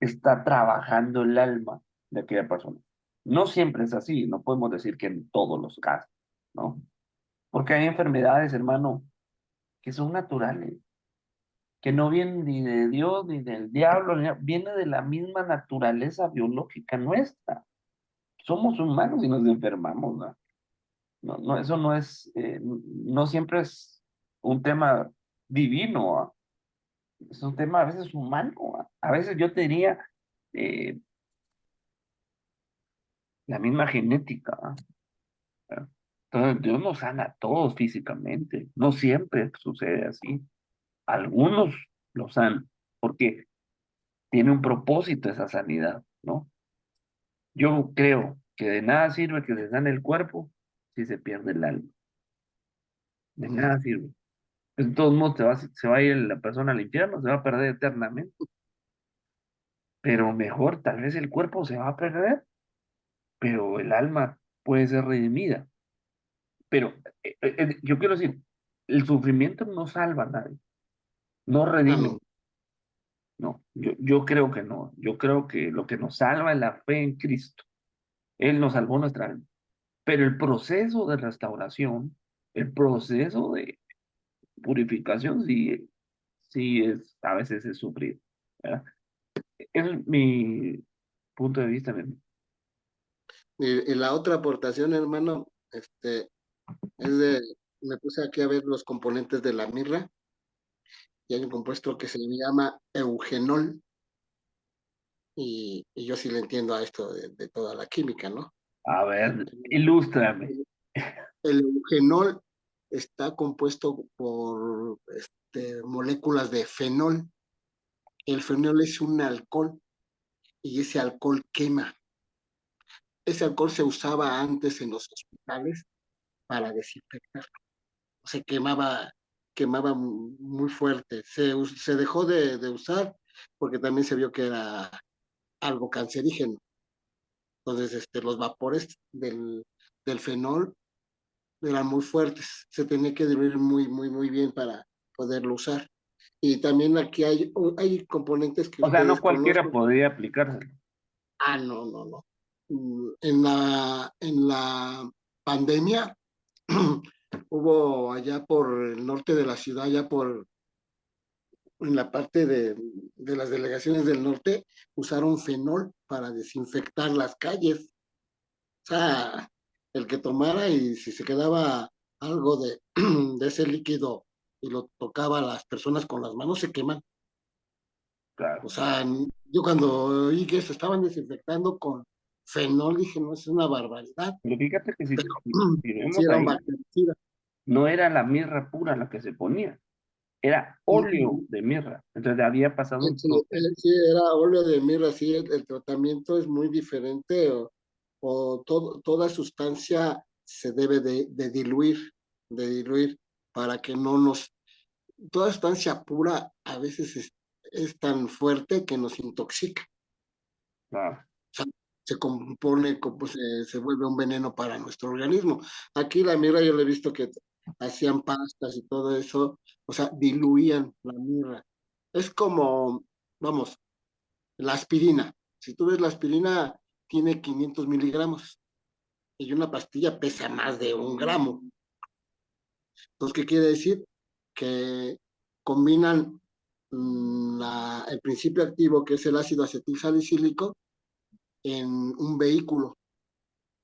está trabajando el alma de aquella persona. No siempre es así, no podemos decir que en todos los casos, ¿no? Porque hay enfermedades, hermano, que son naturales, que no vienen ni de Dios ni del diablo, viene de la misma naturaleza biológica nuestra. Somos humanos y nos enfermamos, ¿no? No, no, eso no es, no siempre es un tema divino, ¿ah? Es un tema a veces humano, ¿ah? A veces yo te diría eh, la misma genética, ¿ah? Entonces Dios nos sana a todos físicamente, no siempre sucede así. Algunos lo sanan porque tiene un propósito esa sanidad, ¿no? Yo creo que de nada sirve que se sane el cuerpo si se pierde el alma. De nada sirve. De todos modos, se va a ir la persona al infierno, se va a perder eternamente. Pero mejor, tal vez el cuerpo se va a perder, pero el alma puede ser redimida. Pero yo quiero decir, el sufrimiento no salva a nadie, no Ah, redime. no. No, yo creo que no. Yo creo que lo que nos salva es la fe en Cristo. Él nos salvó nuestra alma. Pero el proceso de restauración, el proceso de purificación, sí, sí es, a veces es sufrir. ¿Verdad? Es mi punto de vista. Y la otra aportación, hermano, es me puse aquí a ver los componentes de la mirra y hay un compuesto que se llama eugenol y yo sí le entiendo a esto de toda la química, ¿no? A ver, ilústrame. El eugenol está compuesto por moléculas de fenol. El fenol es un alcohol y ese alcohol quema. Ese alcohol se usaba antes en los hospitales para desinfectar. Se quemaba muy fuerte. Se dejó de usar porque también se vio que era algo cancerígeno. Entonces, los vapores del fenol eran muy fuertes. Se tenía que diluir muy, muy, muy bien para poderlo usar. Y también aquí hay componentes que O sea, no ustedes cualquiera conocen. podría aplicárselo. Ah, no, no, no. En la pandemia hubo allá por el norte de la ciudad, en la parte de las delegaciones del norte, usaron fenol para desinfectar las calles. O sea, el que tomara y si se quedaba algo de ese líquido y lo tocaba a las personas con las manos, se queman. O Claro. sea, yo cuando oí que se estaban desinfectando con fenol, dije, no, es una barbaridad. Pero fíjate que Pero si sí vemos era un ahí, bactericida. no era la mirra pura la que se ponía, era óleo de mirra. Entonces había pasado un Sí, proceso. sí, era óleo de mirra, sí, el tratamiento es muy diferente o toda sustancia se debe de diluir para que no nos... Toda sustancia pura a veces es tan fuerte que nos intoxica. Claro, O sea, se compone, se vuelve un veneno para nuestro organismo. Aquí la mirra yo le he visto que hacían pastas y todo eso, o sea, diluían la mirra. Es como, vamos, la aspirina. Si tú ves la aspirina, tiene 500 miligramos y una pastilla pesa más de 1 gramo. Entonces, ¿qué quiere decir? Que combinan el principio activo, que es el ácido acetilsalicílico, en un vehículo.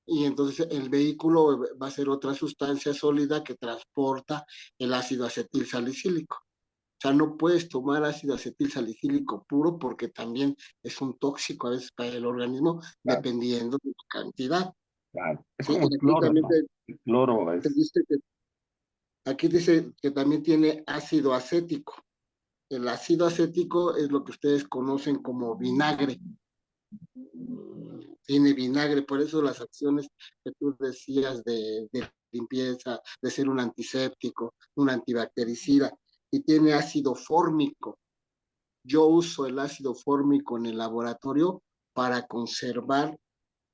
Y entonces el vehículo va a ser otra sustancia sólida que transporta el ácido acetilsalicílico. O sea, no puedes tomar ácido acetilsalicílico puro porque también es un tóxico a veces para el organismo, claro, dependiendo de la cantidad. claro. Es ¿Sí? como el Y aquí cloro, también hermano. El cloro te es, dice que, aquí dice que también tiene ácido acético. El ácido acético es lo que ustedes conocen como vinagre. Tiene vinagre, por eso las acciones que tú decías de limpieza, de ser un antiséptico, un antibactericida, y tiene ácido fórmico. Yo uso el ácido fórmico en el laboratorio para conservar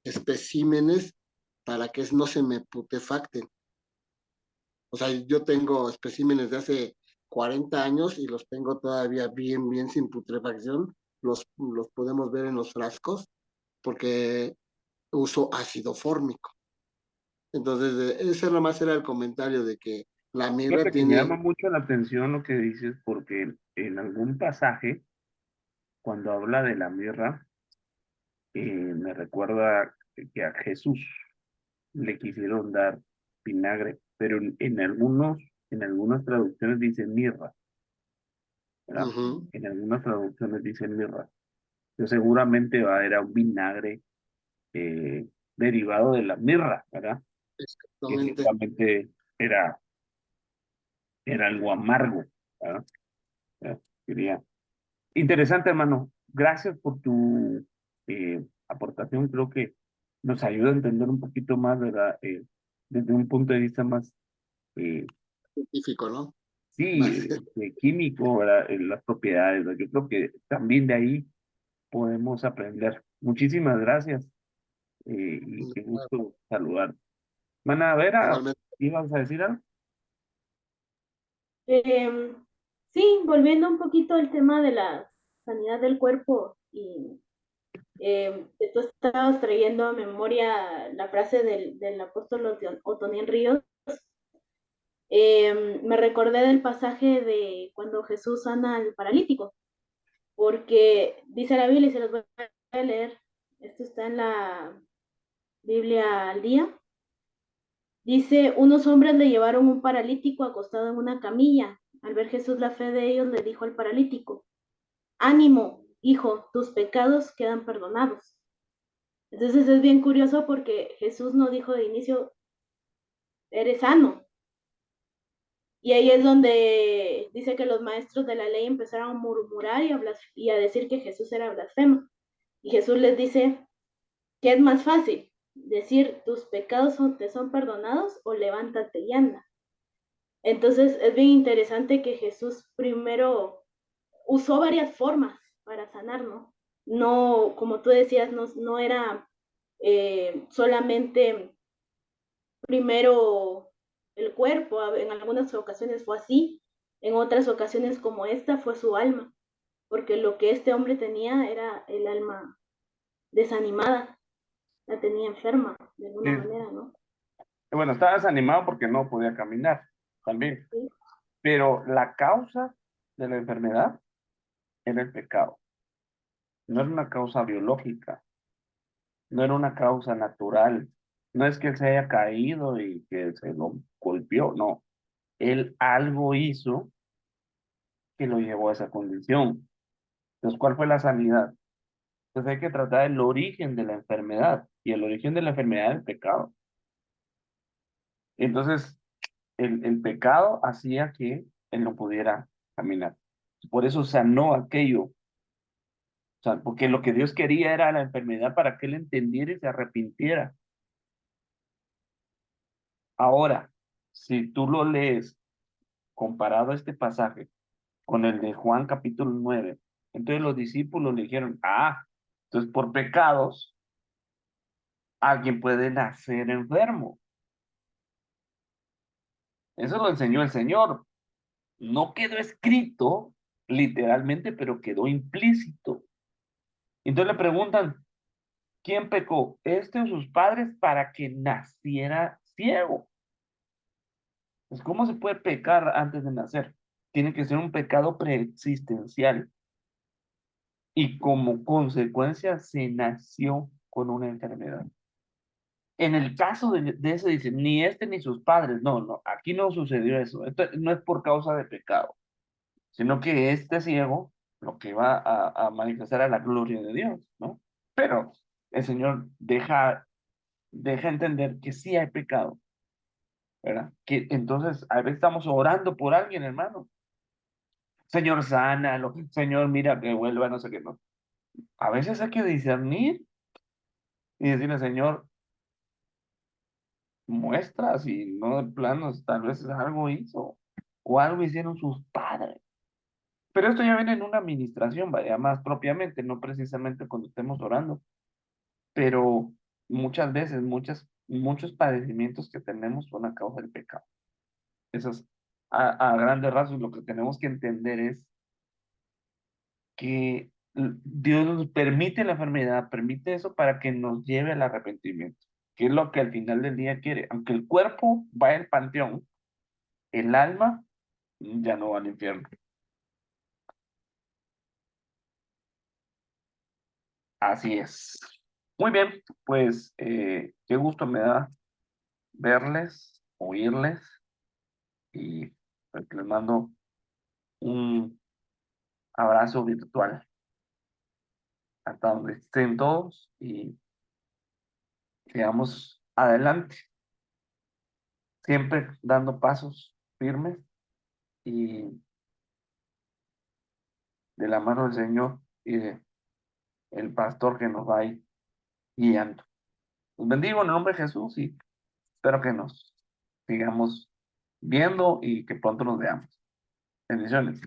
especímenes para que no se me putefacten. O sea, yo tengo especímenes de hace 40 años y los tengo todavía bien, bien sin putrefacción. Los podemos ver en los frascos porque uso ácido fórmico. Entonces, ese nomás era el comentario de que la mirra fíjate que me tiene... llama mucho la atención lo que dices, porque en algún pasaje, cuando habla de la mirra, me recuerda que a Jesús le quisieron dar vinagre, pero en algunas traducciones dice mirra, ¿verdad? Ujú, En algunas traducciones dice mirra. Entonces seguramente era un vinagre eh, derivado de la mirra, ¿verdad? Que exactamente. seguramente era algo amargo, ¿verdad? Quería. Interesante, hermano. Gracias por tu aportación. Creo que nos ayuda a entender un poquito más, ¿verdad? Desde un punto de vista más, eh, Científico, ¿no? sí, Más, químico, ¿verdad? Las propiedades, ¿verdad? Yo creo que también de ahí podemos aprender. Muchísimas gracias y qué gusto saludar. Mana, Vera, igualmente. ¿ibas a decir algo? Em, sí, volviendo un poquito al tema de la sanidad del cuerpo y que tú estabas trayendo a memoria la frase del apóstol Otoniel Ríos, me recordé del pasaje de cuando Jesús sana al paralítico, porque dice la Biblia y se los voy a leer, esto está en la Biblia al día, dice, unos hombres le llevaron un paralítico acostado en una camilla. Al ver Jesús la fe de ellos, le dijo al paralítico, ánimo, hijo, tus pecados quedan perdonados. Entonces es bien curioso porque Jesús no dijo de inicio, eres sano. Y ahí es donde dice que los maestros de la ley empezaron a murmurar y a decir que Jesús era blasfemo. Y Jesús les dice, ¿qué es más fácil? Decir, tus pecados te son perdonados o levántate y anda. Entonces es bien interesante que Jesús primero usó varias formas para sanar, ¿no? No, como tú decías, no era solamente primero el cuerpo, en algunas ocasiones fue así, en otras ocasiones como esta fue su alma, porque lo que este hombre tenía era el alma desanimada, la tenía enferma de Sí. alguna manera, ¿no? Bueno, estaba desanimado porque no podía caminar también, Sí, pero la causa de la enfermedad era el pecado. No era una causa biológica, no era una causa natural. No es que él se haya caído y que se lo golpeó, no. Él algo hizo que lo llevó a esa condición. Entonces, ¿cuál fue la sanidad? Pues hay que tratar el origen de la enfermedad y el origen de la enfermedad es el pecado. Entonces, el pecado hacía que él no pudiera caminar. Por eso sanó aquello. O sea, porque lo que Dios quería era la enfermedad para que él entendiera y se arrepintiera. Ahora, si tú lo lees comparado a este pasaje con el de Juan capítulo 9, entonces los discípulos le dijeron, entonces por pecados alguien puede nacer enfermo. Eso lo enseñó el Señor. No quedó escrito literalmente, pero quedó implícito. Entonces le preguntan, ¿quién pecó? ¿Este o sus padres para que naciera ciego? Pues, ¿cómo se puede pecar antes de nacer? Tiene que ser un pecado preexistencial. Y como consecuencia se nació con una enfermedad. En el caso de ese dice, ni este ni sus padres, no, no, aquí no sucedió eso. Esto no es por causa de pecado, sino que este ciego lo que va a manifestar a la gloria de Dios, ¿no? Pero el Señor deja entender que sí hay pecado, ¿verdad? Que entonces a veces estamos orando por alguien, hermano. Señor, sánalo, Señor, mira que vuelva, no sé qué, no. A veces hay que discernir y decirle, Señor, muestra si no de planos, tal vez algo hizo o algo hicieron sus padres. Pero esto ya viene en una administración, vaya, más propiamente, no precisamente cuando estemos orando, pero muchas veces, muchos padecimientos que tenemos son a causa del pecado. Eso es, a grandes rasgos, lo que tenemos que entender es que Dios nos permite la enfermedad, permite eso para que nos lleve al arrepentimiento, que es lo que al final del día quiere. Aunque el cuerpo vaya al panteón, el alma ya no va al infierno. Así es. Muy bien, pues qué gusto me da verles, oírles y pues, les mando un abrazo virtual hasta donde estén todos y sigamos adelante, siempre dando pasos firmes y de la mano del Señor y de el pastor que nos va ahí guiando. Los bendigo en el nombre de Jesús y espero que nos sigamos viendo y que pronto nos veamos. Bendiciones.